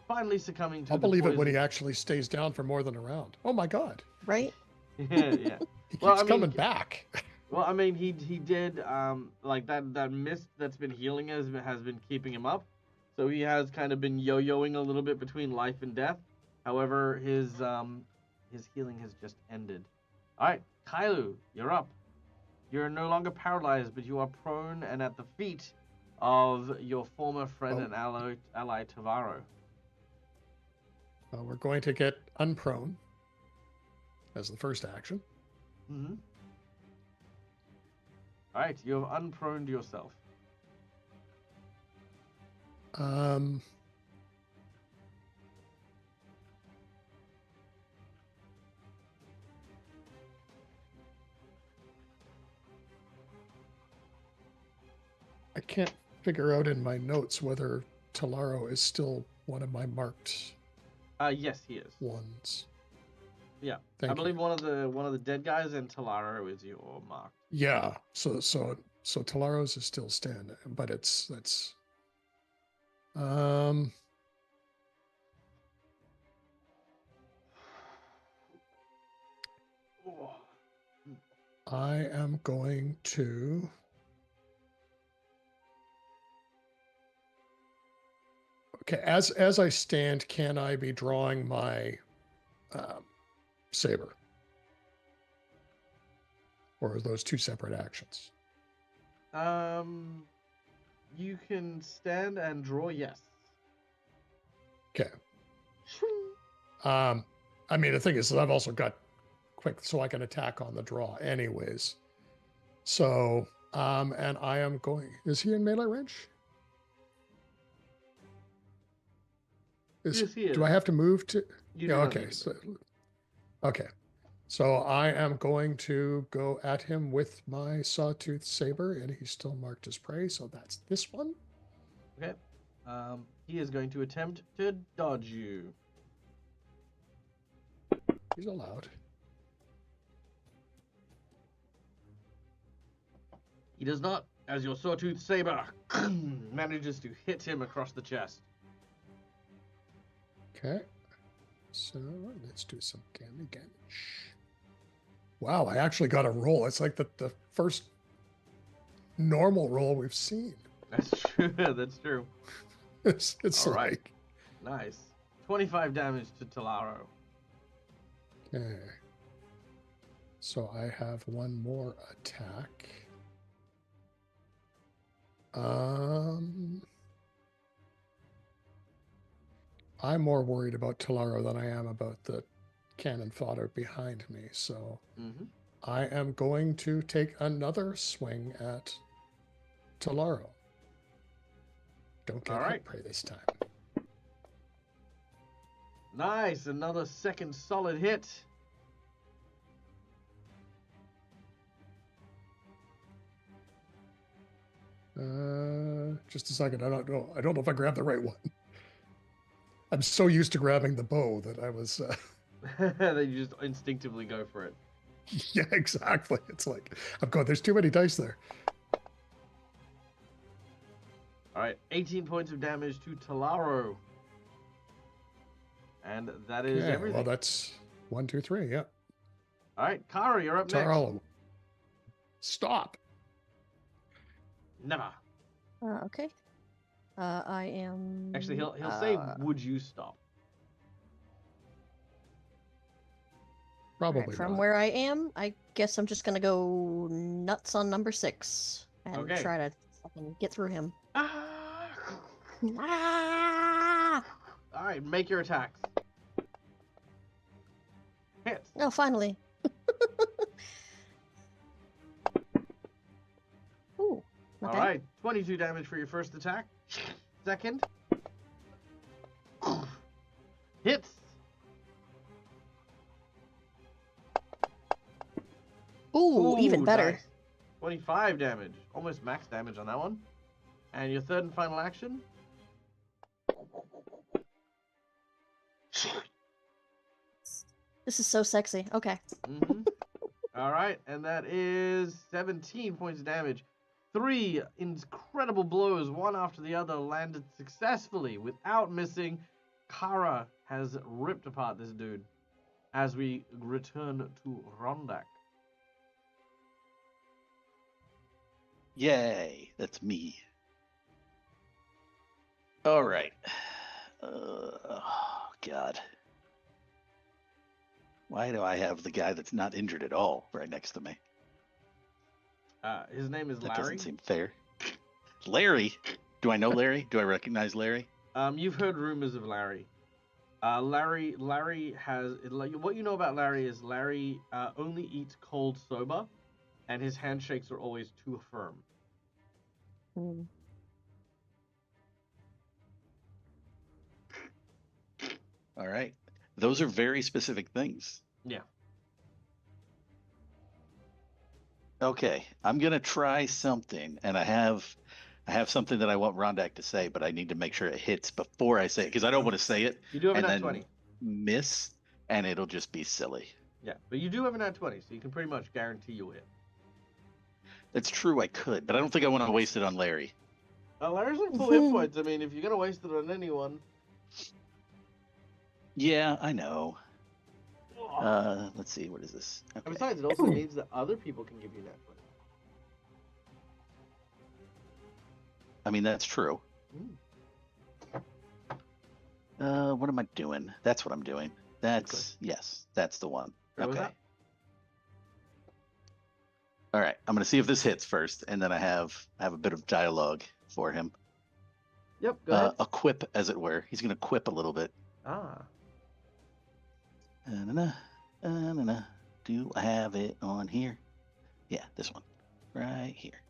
Finally succumbing to I'll the believe it when poison. he actually stays down for more than a round. Oh my god. Right? Yeah. He keeps Well, I mean, coming back. Well, I mean, he did like that mist that's been healing has been keeping him up, so he has kind of been yo-yoing a little bit between life and death. However, his healing has just ended. All right, Kailu, you're up. You're no longer paralyzed, but you are prone and at the feet of your former friend and ally Tavaro. We're going to get unprone as the first action. Mm-hmm. All right, you have unproned yourself. I can't figure out in my notes whether Talaro is still one of my marked Yes, he is. ones. Yeah, Thank I believe you. one of the dead guys and Talaro is your mark. Yeah, so Talaro's is still standing, but that's I am going to okay, as I stand, can I be drawing my saber? Or are those 2 separate actions? You can stand and draw, yes. Okay. I mean, the thing is that I've also got quick, so I can attack on the draw anyways. So, and I am going, is he in melee range? Yes, he is. Do I have to move to? You Yeah, do not okay. need to So, okay. So I am going to go at him with my sawtooth saber, and he's still marked as prey, so that's this one. Okay. He is going to attempt to dodge you. He's allowed. He does not, as your sawtooth saber manages to hit him across the chest. Okay. So let's do some damage. Wow, I actually got a roll. It's like the first normal roll we've seen. That's true. That's true. It's All right. like Nice. 25 damage to Talaro. okay. So I have one more attack. I'm more worried about Talaro than I am about the cannon fodder behind me, so I am going to take another swing at Talaro. Don't get hit prey this time. Nice. Another second solid hit. Just a second. I don't know. I don't know if I grabbed the right one. I'm so used to grabbing the bow that I was. That you just instinctively go for it. Yeah, exactly. It's like I'm going. There's too many dice there. All right, 18 points of damage to Talaro. And that is Okay, everything. well, that's 1, 2, 3. Yeah. All right, Kara, you're up next. Tarlo, stop. Never. Okay. I am. Actually, he'll say, "Would you stop?" Probably Alright, from not. where I am, I guess I'm just gonna go nuts on number 6 and Okay. try to fucking get through him. Ah! Ah! All right, make your attacks. Hit. Oh, finally. Ooh. All Okay. right, 22 damage for your first attack. Second. Hits. Ooh, even better. Nice. 25 damage. Almost max damage on that one. And your third and final action. This is so sexy. Okay. Mm-hmm. All right, and that is 17 points of damage. 3 incredible blows, one after the other, landed successfully without missing. Kara has ripped apart this dude as we return to Rondak. Yay, that's me. All right. Oh, God. Why do I have the guy that's not injured at all right next to me? His name is That Larry. doesn't seem fair. Larry? Do I know Larry? Do I recognize Larry? You've heard rumors of Larry. Larry has what you know about Larry is Larry only eats cold soba, and his handshakes are always too firm. Hmm. All right. Those are very specific things. Yeah. Okay, I'm gonna try something, and I have something that I want Rondak to say, but I need to make sure it hits before I say it because I don't want to say it You do have a and nat then 20. miss, and it'll just be silly. Yeah, but you do have a nat 20, so you can pretty much guarantee you'll hit. That's true, I could, but I don't think I want to waste it on Larry. Larry's on full hit points. I mean, if you're gonna waste it on anyone. Yeah, I know. Let's see, what is this? And Okay. besides, it also means that other people can give you nat 20. I mean, that's true. What am I doing? That's what I'm doing. That's yes, that's the one. Where was Okay. that? All right, I'm gonna see if this hits first, and then I have a bit of dialogue for him. Yep, go ahead. A quip, as it were. He's gonna quip a little bit. Ah. Do I have it on here? Yeah, this one, right here.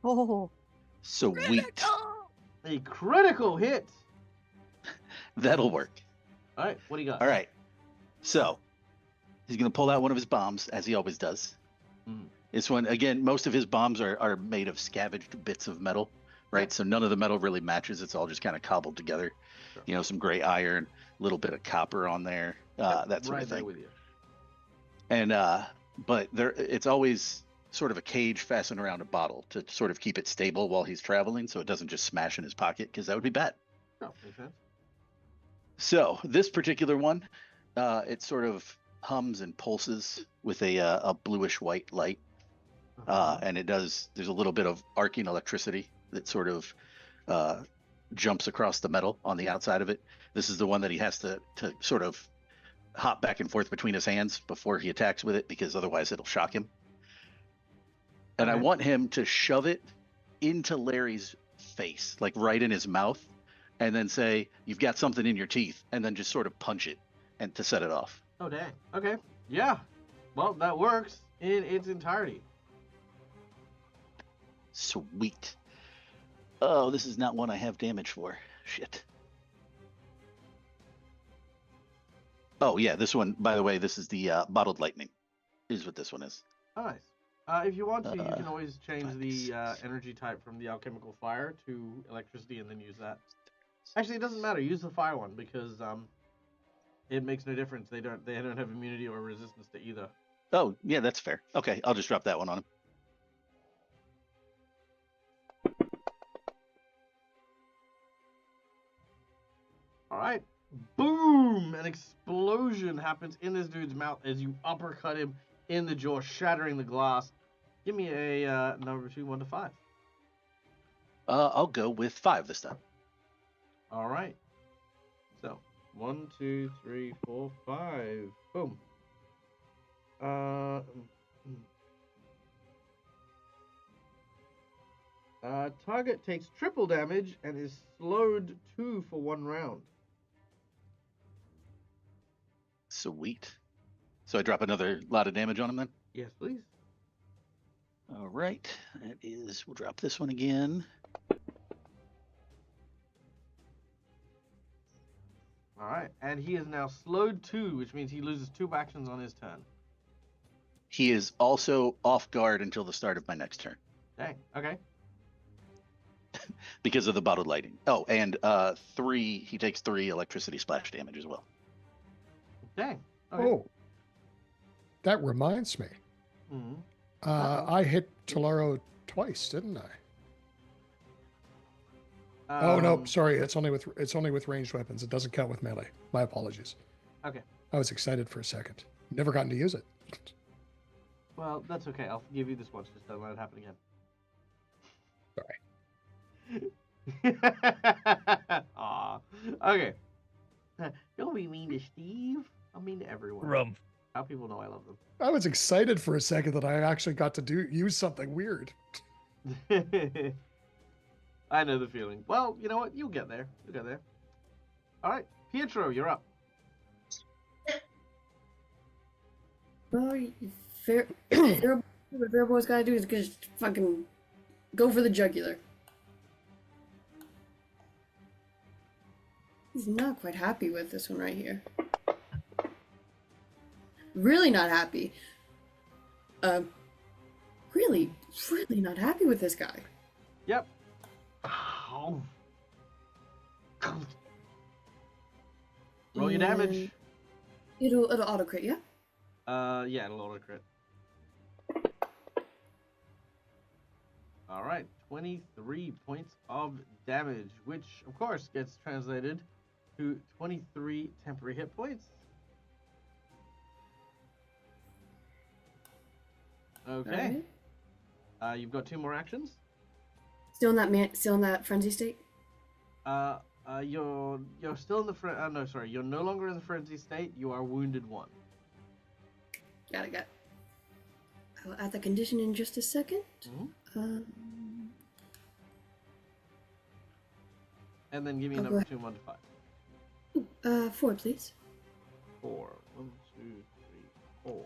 Oh. Sweet. A critical hit. That'll work. All right, what do you got? All right. So he's gonna pull out one of his bombs, as he always does. Mhm. This one, again, most of his bombs are made of scavenged bits of metal, right? So none of the metal really matches. It's all just kind of cobbled together. Sure. You know, some gray iron, a little bit of copper on there, that sort right of there thing. with you. And but it's always sort of a cage fastened around a bottle to sort of keep it stable while he's traveling, so it doesn't just smash in his pocket, because that would be bad. Oh, makes sense. So this particular one, it sort of hums and pulses with a bluish white light, and there's a little bit of arcing electricity that sort of jumps across the metal on the outside of it. This is the one that he has to sort of hop back and forth between his hands before he attacks with it, because otherwise it'll shock him. And I Okay. want him to shove it into Larry's face, like right in his mouth, and then say, "You've got something in your teeth," and then just sort of punch it and to set it off. Oh, dang. Okay. Yeah. Well, that works in its entirety. Sweet. Oh, this is not one I have damage for. Shit. Oh, yeah, this one, by the way, this is the bottled lightning, is what this one is. Oh, nice. If you want to, you can Uh, always change 5, the 6. energy type from the alchemical fire to electricity and then use that. Actually, it doesn't matter. Use the fire one because it makes no difference. They don't have immunity or resistance to either. Oh, yeah, that's fair. Okay, I'll just drop that one on him. All right. Boom! An explosion happens in this dude's mouth as you uppercut him in the jaw, shattering the glass. Give me a number between 1 to 5. I'll go with 5 this time. All right. So 1, 2, 3, 4, 5. Boom. Target takes triple damage and is slowed 2 for 1 round. Sweet. So I drop another lot of damage on him then? Yes, please. All right. That is, we'll drop this one again. All right. And he is now slowed 2, which means he loses 2 actions on his turn. He is also off guard until the start of my next turn Dang. Okay. because of the bottled lightning. Oh, and 3, he takes 3 electricity splash damage as well. Dang. Okay. Oh, that reminds me. Mhm. I hit Tolaro twice, didn't I? Oh no, sorry. It's only with ranged weapons. It doesn't count with melee. My apologies. Okay. I was excited for a second. Never gotten to use it. Well, that's okay. I'll forgive you this once. Just don't let it happen again. Sorry. Aw. Okay. Don't be mean to Steve. I'm mean to everyone. Rum. How people know I love them. I was excited for a second that I actually got to use something weird. I know the feeling. Well, you know what? You'll get there. You'll get there. All right. Pietro, you're up. Well, what Fairboy's gotta do is just fucking go for the jugular. He's not quite happy with this one right here. Really not happy. Really not happy with this guy. Yep. Ow. Roll your damage. It'll auto crit, yeah? Yeah, it'll auto crit. All right, 23 points of damage, which of course gets translated to 23 temporary hit points. Okay. Alright. You've got 2 more actions. Still in that frenzy state? You're still in the no, sorry, you're no longer in the frenzy state. You are wounded 1. Got it. I will add the condition in just a second. Mm-hmm. And then give me a number between 1 to 5. 4, please. 4. 1, 2, 3, 4.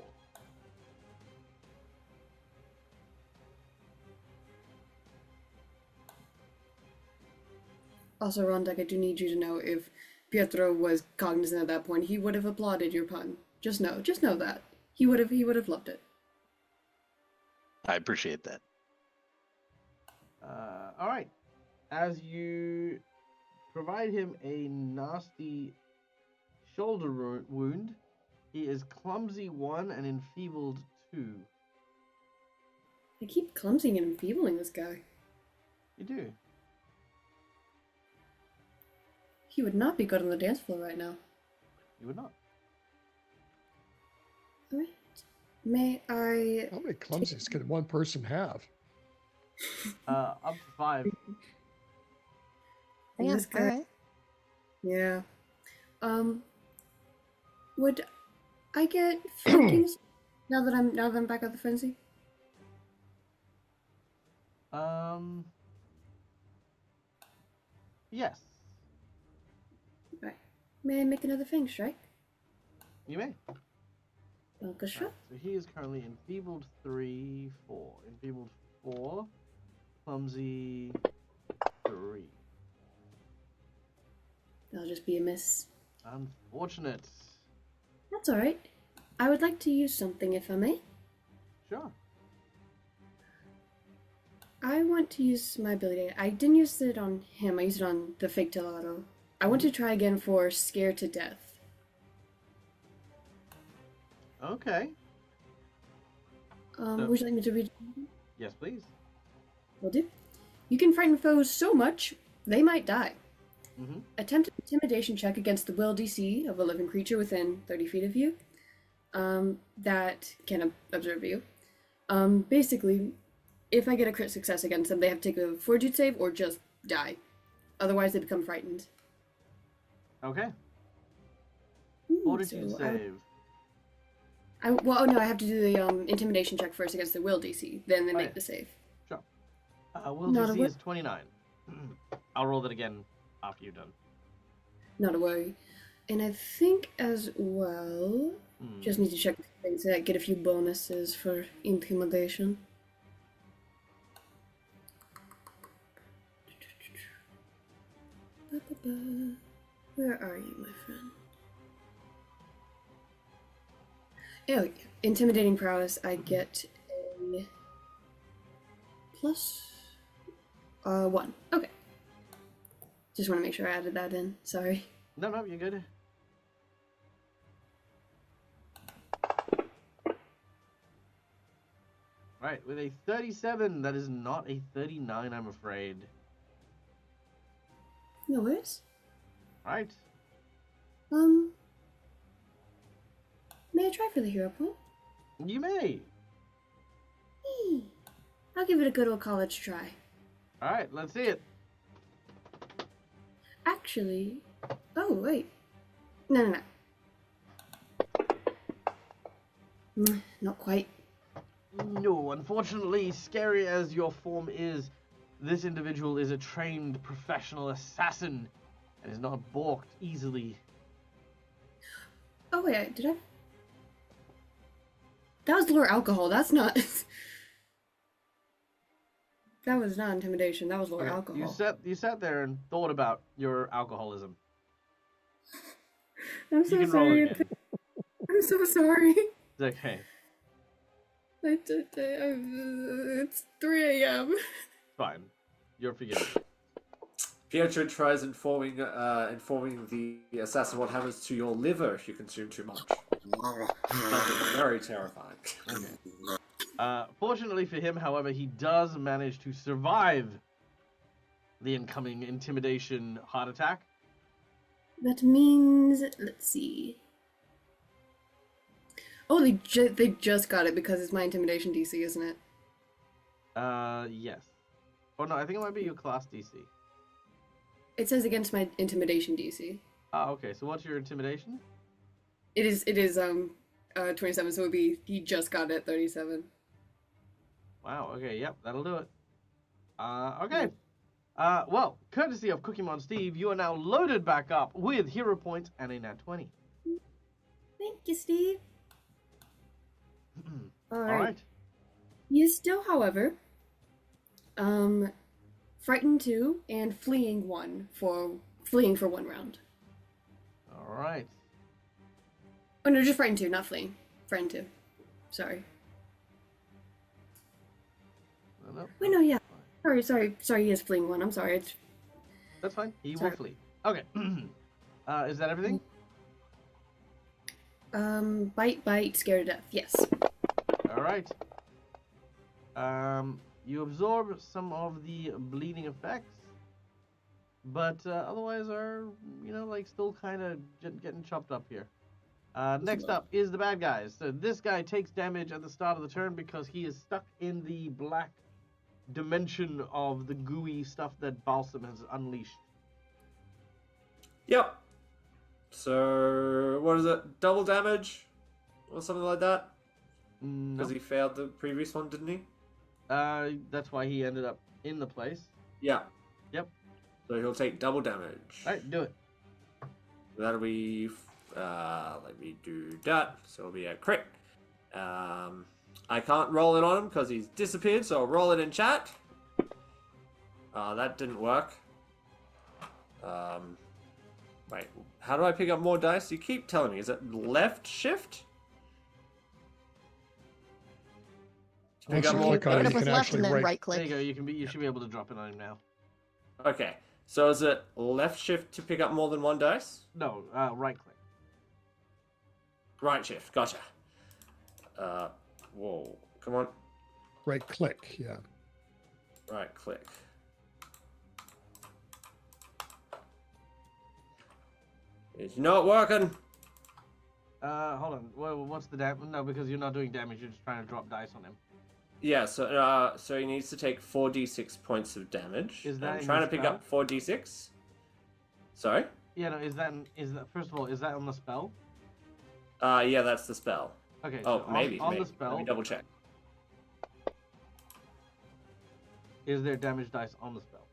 Also, Rondek, I do need you to know if Pietro was cognizant at that point, he would have applauded your pun. Just know that. He would have loved it. I appreciate that. All right. As you provide him a nasty shoulder wound, he is clumsy 1 and enfeebled 2. I keep clumsing and enfeebling this guy. You do. He would not be good on the dance floor right now. You would not. Alright. May I... How many clumsies can one person have? Up to 5. Yeah, This guy- alright. Yeah. Would I get flankings now that I'm back at the frenzy? Yes. Right. May I make another fang strike? You may. Dankeschön. Right, so he is currently enfeebled 3, 4. Enfeebled 4. Clumsy 3. That'll just be a miss. Unfortunate. That's alright. I would like to use something if I may. Sure. I want to use my ability. I didn't use it on him. I used it on the fake Telato. I want to try again for Scare to Death. Okay. Would you like me to read? Yes, please. Will do. You can frighten foes so much, they might die. Mm-hmm. Attempt an intimidation check against the will DC of a living creature within 30 feet of you that can observe you. Basically, if I get a crit success against them, they have to take a fortitude save or just die. Otherwise, they become frightened. Okay. Ooh, Fortitude so save. well, no, I have to do the intimidation check first against the will DC. Then they make the save. Sure. Will Not a DC wor- is 29. I'll roll that again after you're done. Not a worry. And I think as well, just need to check things that get a few bonuses for intimidation. Where are you, my friend? Oh, yeah. Intimidating prowess, I get a plus 1. Okay. Just want to make sure I added that in. Sorry. No, you're good. Right, with a 37, that is not a 39, I'm afraid. No worries. Right. May I try for the hero point? You may. I'll give it a good old college try. Alright, let's see it. Actually, oh wait, no. Not quite. No, unfortunately, scary as your form is, this individual is a trained professional assassin and is not balked easily. Oh wait, did I? That was lure alcohol. That's not. That was not intimidation. That was lure Okay, alcohol. You sat there and thought about your alcoholism. I'm You so can roll sorry. again. I'm so sorry. It's okay. It's 3 a.m. Fine. You're forgiven. Pietro tries informing the assassin what happens to your liver if you consume too much. Something very terrifying. Fortunately for him, however, he does manage to survive the incoming intimidation heart attack. That means, let's see. Oh, they just got it because it's my intimidation DC, isn't it? Yes. Oh no, I think it might be your class DC. It says against my intimidation DC. Ah, okay. So what's your intimidation? It is 27, so it would be he just got it at 37. Wow. Okay. Yep. That'll do it. Okay. Well, courtesy of Cookie Mon Steve, you are now loaded back up with hero points and a nat 20. Thank you, Steve. All right. He is still, however, frightened 2 and fleeing for 1 round. All right. Oh no, just frightened 2, not fleeing. Frightened 2. Sorry. No. Wait, no, yeah. Sorry. He is fleeing 1. I'm sorry. That's fine. He will Sorry. flee. Okay. Is that everything? Bite, scare to death. Yes. All right. You absorb some of the bleeding effects, but otherwise are, still kind of getting chopped up here. Next up is the bad guys. So this guy takes damage at the start of the turn because he is stuck in the black dimension of the gooey stuff that Balsam has unleashed. Yep. So, what is it? Double damage? Or something like that? No. Because he failed the previous one, didn't he? That's why he ended up in the place. Yeah. Yep. So he'll take double damage. All right, do it. That'll be... let me do that. So it'll be a crit. I can't roll it on him because he's disappeared, so I'll roll it in chat. That didn't work. Wait, how do I pick up more dice? You keep telling me. Is it left shift? Once got you more click on Pick it, it you up with can left actually and then right. right There click. you go. You should be able to drop it on him now. Okay. So is it left shift to pick up more than one dice? No, right click. Right shift. Gotcha. Whoa. Come on. Right click, yeah. Right click. It's not working. Hold on. Well, what's the damage? No, because you're not doing damage. You're just trying to drop dice on him. Yeah, so he needs to take 4d6 points of damage. Is that I'm in trying the to pick spell? up 4d6. Sorry? Yeah, no. Is that first of all? Is that on the spell? Yeah, that's the spell. Okay. Oh, so maybe. on maybe. the spell. Let me double check. Is there damage dice on the spell?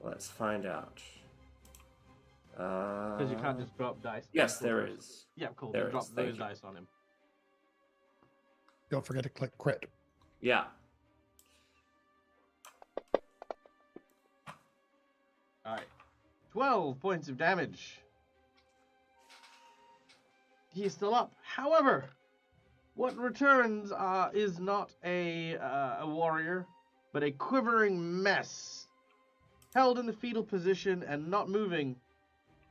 Let's find out. Because you can't just drop dice. Yes, on there first. is. Yeah, cool. There Then drop is, thank those you. dice on him. Don't forget to click crit. Yeah. All right. 12 points of damage. He's still up. However, what returns is not a warrior, but a quivering mess. Held in the fetal position and not moving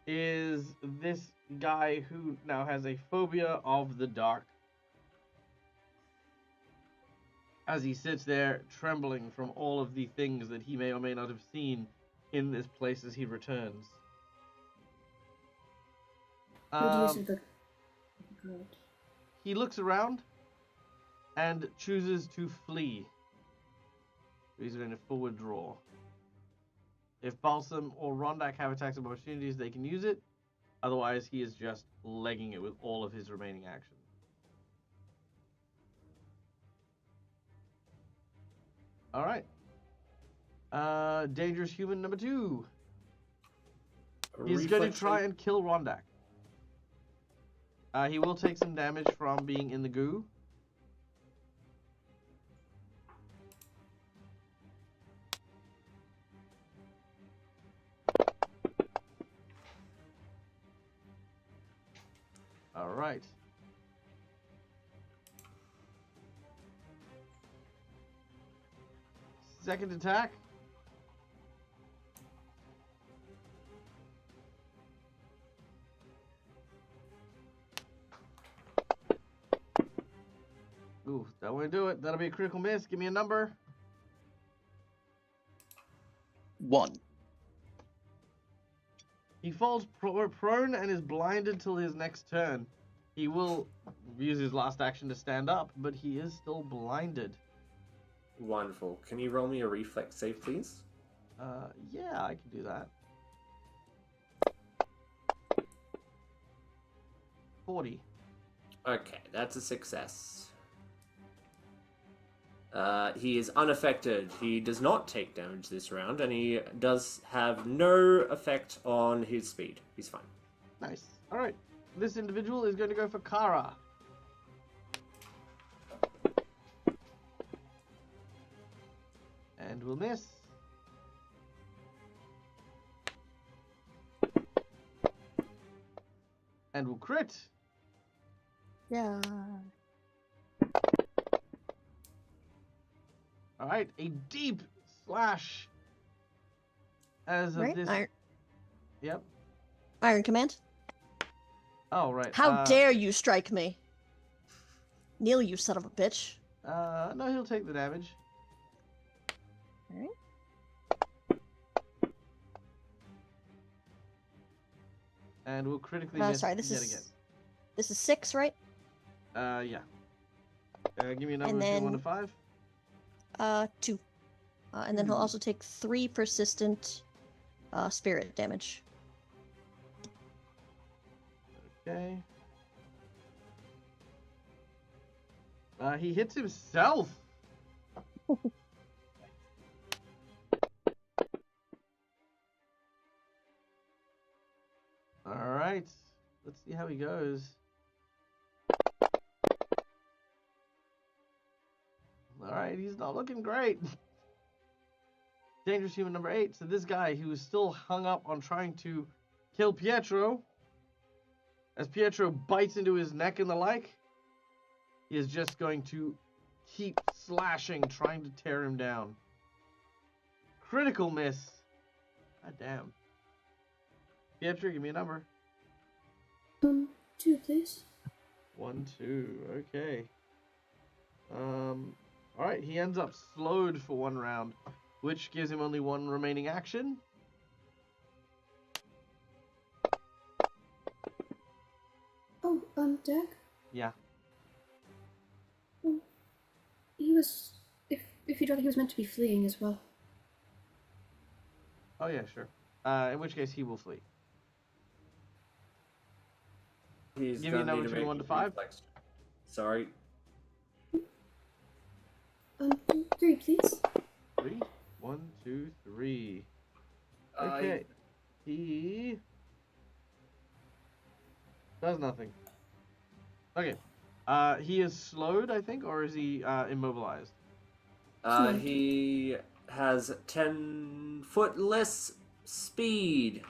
is this guy who now has a phobia of the dark. As he sits there trembling from all of the things that he may or may not have seen in this place as he returns. Who do you see the God. He looks around and chooses to flee. He's going to forward draw. If Balsam or Rondak have attacks of opportunities, they can use it. Otherwise, he is just legging it with all of his remaining actions. All right. Dangerous human number 2. He's going to try and kill Rondak. He will take some damage from being in the goo. All right. Second attack. Ooh, that won't do it. That'll be a critical miss. Give me a number. 1. He falls prone and is blinded till his next turn. He will use his last action to stand up, but he is still blinded. Wonderful. Can you roll me a reflex save, please? Yeah, I can do that. 40. Okay, that's a success. He is unaffected. He does not take damage this round, and he does have no effect on his speed. He's fine. Nice. All right. This individual is going to go for Kara. And will miss. And will crit. Yeah. All right. A deep slash. As of Right? this. Yep. Iron Command. Oh, right. How dare you strike me? Neil, you son of a bitch. No, he'll take the damage. Alright. And we'll critically miss Sorry, this yet is again. this is 6, right? Yeah. Give me a number And between 1 then- to 5. 2. And then he'll also take 3 persistent spirit damage. Okay. He hits himself. All right. Let's see how he goes. All right, he's not looking great. Dangerous human number 8. So this guy who is still hung up on trying to kill Pietro, as Pietro bites into his neck and the like, he is just going to keep slashing, trying to tear him down. Critical miss. God damn. Pietro, give me a number. 2, please. 1, 2. Okay. All right. He ends up slowed for 1 round, which gives him only 1 remaining action. Oh, Dak? Yeah. He was... If you thought he was meant to be fleeing as well. Oh yeah, sure. In which case he will flee. He's Give me a gonna need number to between make 1 to a 5. reflex. Sorry. 3, please. 3. 1, 2, 3. Okay. He does nothing. Okay. He is slowed, I think, or is he immobilized? He has 10 foot less speed.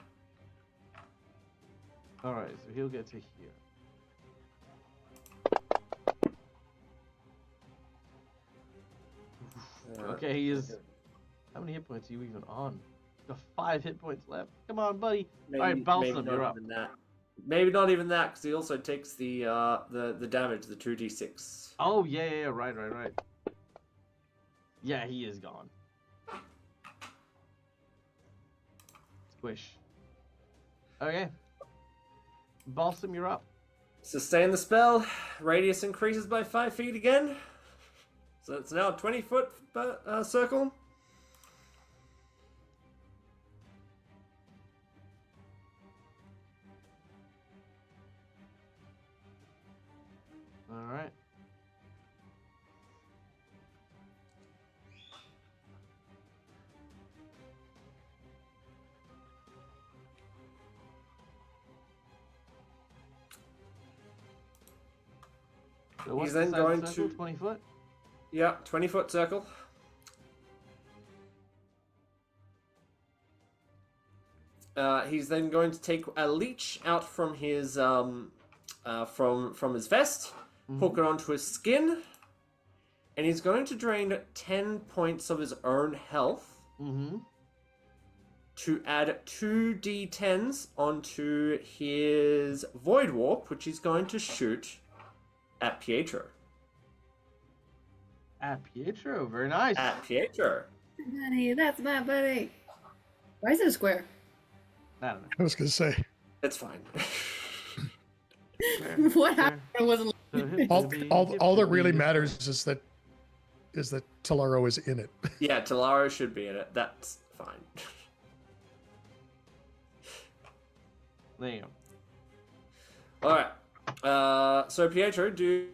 All right, so he'll get to here. Okay, he is. How many hit points are you even on? He's got 5 hit points left. Come on, buddy. Maybe, All right, Balsam, maybe not you're up. even that. Maybe not even that, because he also takes the damage, the 2d6. Oh yeah, right. Yeah, he is gone. Squish. Okay. Balsam, you're up. Sustain the spell. Radius increases by 5 feet again. So it's now a 20-foot circle. All right. So what's He's then the size of going the circle? to- 20 foot? Yeah, 20-foot circle. He's then going to take a leech out from his from his vest, hook it onto his skin, and he's going to drain 10 points of his own health to add 2d10s onto his void warp, which he's going to shoot at Pietro. At Pietro, very nice. At Pietro. Buddy, that's my buddy. Why is it a square? I don't know. I was going to say, It's fine. Fair, What fair. happened? I wasn't. So hip all, to be, all, hip all to that really be. matters is that Talaro is in it. Yeah, Talaro should be in it. That's fine. There you go. All right. So Pietro, do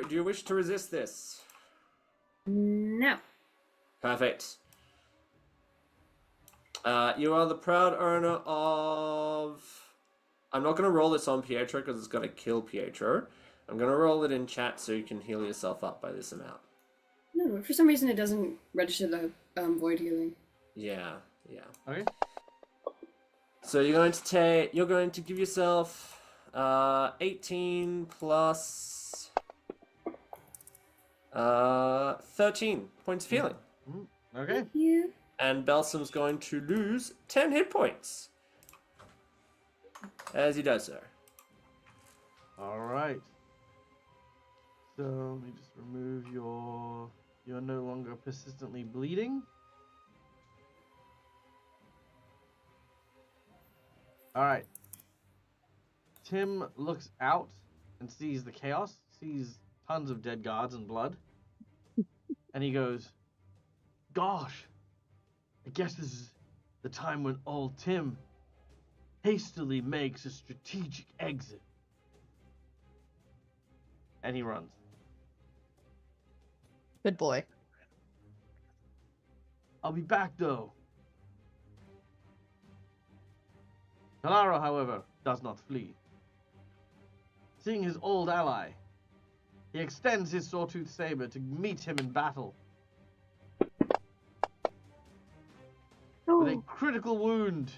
you wish to resist this? No. Perfect. You are the proud owner of... I'm not going to roll this on Pietro because it's going to kill Pietro. I'm going to roll it in chat so you can heal yourself up by this amount. No, for some reason it doesn't register the void healing. Yeah. Okay. So you're going to give yourself 18 plus 13 points of healing. Okay. Thank you. And Balsam's going to lose 10 hit points. As he does so. All right. So let me just remove your. You're no longer persistently bleeding. All right. Tim looks out and sees the chaos, sees tons of dead guards and blood, and he goes, "Gosh, I guess this is the time when old Tim hastily makes a strategic exit." And he runs. Good boy. "I'll be back, though." Talaro, however, does not flee. Seeing his old ally, he extends his sawtooth saber to meet him in battle. With a critical wound.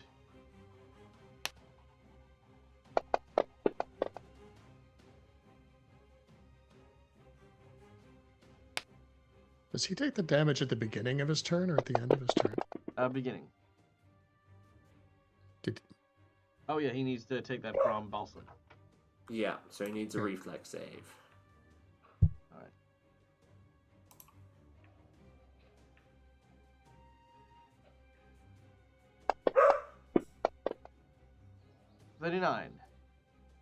Does he take the damage at the beginning of his turn or at the end of his turn? Beginning. Did Oh yeah, he needs to take that from Balsam. Yeah, so he needs a Yeah. reflex save. All right.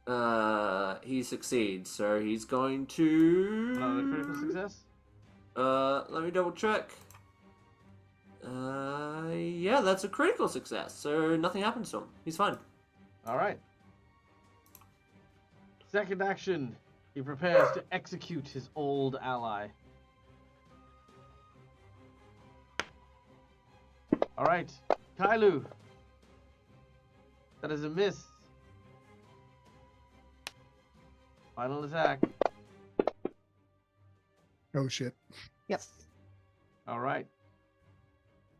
$39. He succeeds, so he's going to. Another critical success. Let me double check. Yeah, that's a critical success, so nothing happens to him. He's fine. All right. Second action, he prepares to execute his old ally. All right, Kailu. That is a miss. Final attack. oh shit. Yep. All right.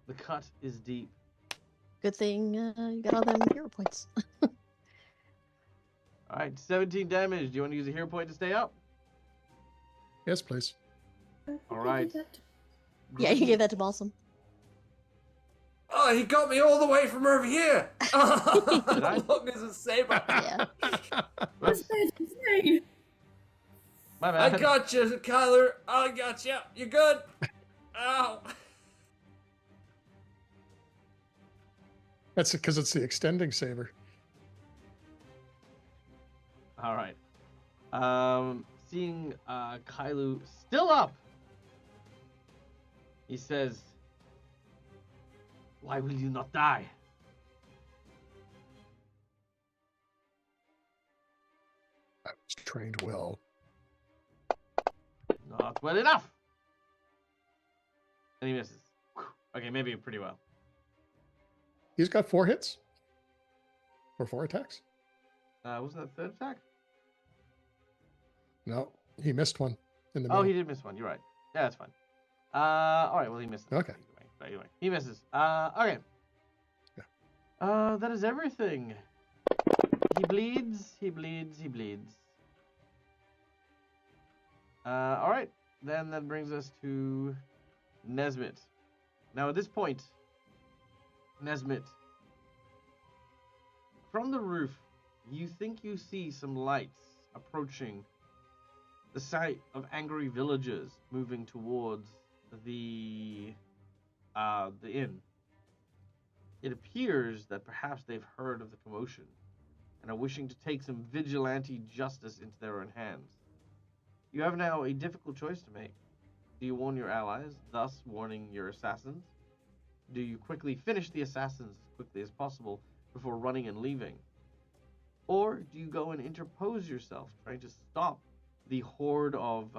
The cut is deep. Good thing you got all them hero points. All right, 17 damage. Do you want to use a hero point to stay up? Yes, please. All right. Yeah, you gave that to Balsam. Oh, he got me all the way from over here! Did I? Long as a saber. Yeah. Whoops, That's insane. my I bad. got you, Kyler. I got you. You good? Ow. That's because it's the extending saber. All right. Seeing Kailu still up, he says, "Why will you not die?" I was trained well. Not well enough. And he misses. Okay, maybe pretty well. He's got 4 hits? Or 4 attacks? Wasn't that third attack? No, he missed one in the Oh, middle. he did miss one. You're right. Yeah, that's fine. All right. Well, he missed. Okay. Anyway, he misses. Okay. Yeah. That is everything. He bleeds. He bleeds. He bleeds. All right. Then that brings us to Nesmith. Now, at this point, Nesmith, from the roof, you think you see some lights approaching the sight of angry villagers moving towards the inn. It appears that perhaps they've heard of the commotion and are wishing to take some vigilante justice into their own hands. You have now a difficult choice to make. Do you warn your allies, thus warning your assassins? Do you quickly finish the assassins as quickly as possible before running and leaving? Or do you go and interpose yourself, trying to stop the horde of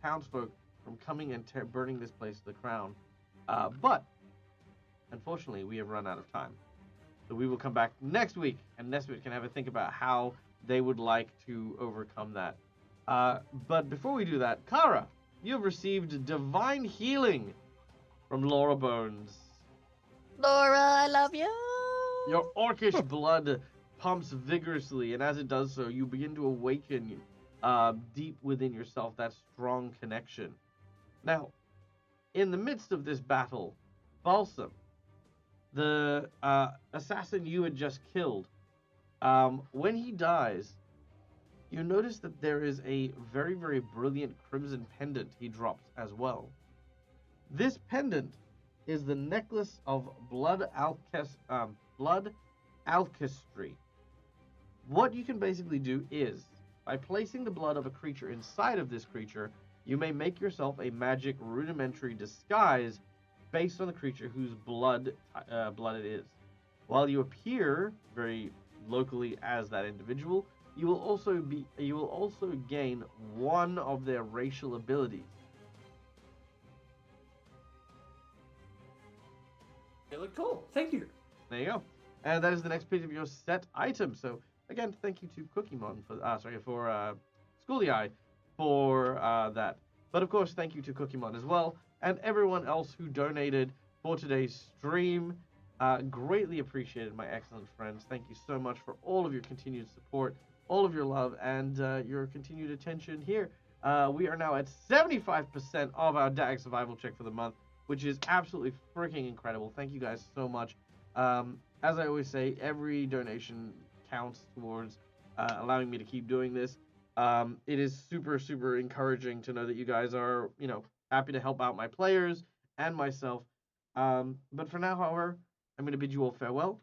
townsfolk from coming and burning this place to the ground? But, unfortunately, we have run out of time. So we will come back next week, and Nesmith can have a think about how they would like to overcome that. But before we do that, Kara, you have received divine healing from Laura Bones. Laura, I love you. Your orcish blood pumps vigorously, and as it does so, you begin to awaken deep within yourself that strong connection. Now, in the midst of this battle, Balsam, the assassin you had just killed, when he dies, you notice that there is a very, very brilliant crimson pendant he drops as well. This pendant is the necklace of blood alchemy. What you can basically do is, by placing the blood of a creature inside of this creature, you may make yourself a magic rudimentary disguise based on the creature whose blood it is. While you appear very locally as that individual, you will also gain one of their racial abilities. They look cool. Thank you. There you go. And that is the next piece of your set item. So again, thank you to Cookymon for Schooly Eye for that. But of course, thank you to Cookymon as well, and everyone else who donated for today's stream. Greatly appreciated, my excellent friends. Thank you so much for all of your continued support, all of your love, and your continued attention here We are now at 75% of our DAG survival check for the month, which is absolutely freaking incredible. Thank you guys so much. As I always say, every donation counts towards allowing me to keep doing this. It is super, super encouraging to know that you guys are, happy to help out my players and myself. But for now, however, I'm going to bid you all farewell.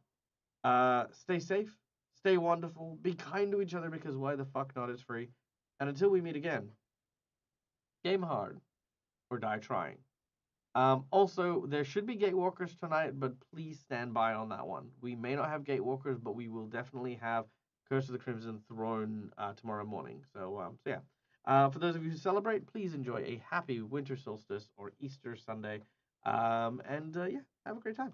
Stay safe, stay wonderful, be kind to each other because why the fuck not? It's free. And until we meet again, game hard or die trying. Also, there should be Gatewalkers tonight, but please stand by on that one. We may not have Gatewalkers, but we will definitely have Curse of the Crimson Throne tomorrow morning. So yeah. For those of you who celebrate, please enjoy a happy winter solstice or Easter Sunday. And yeah, have a great time.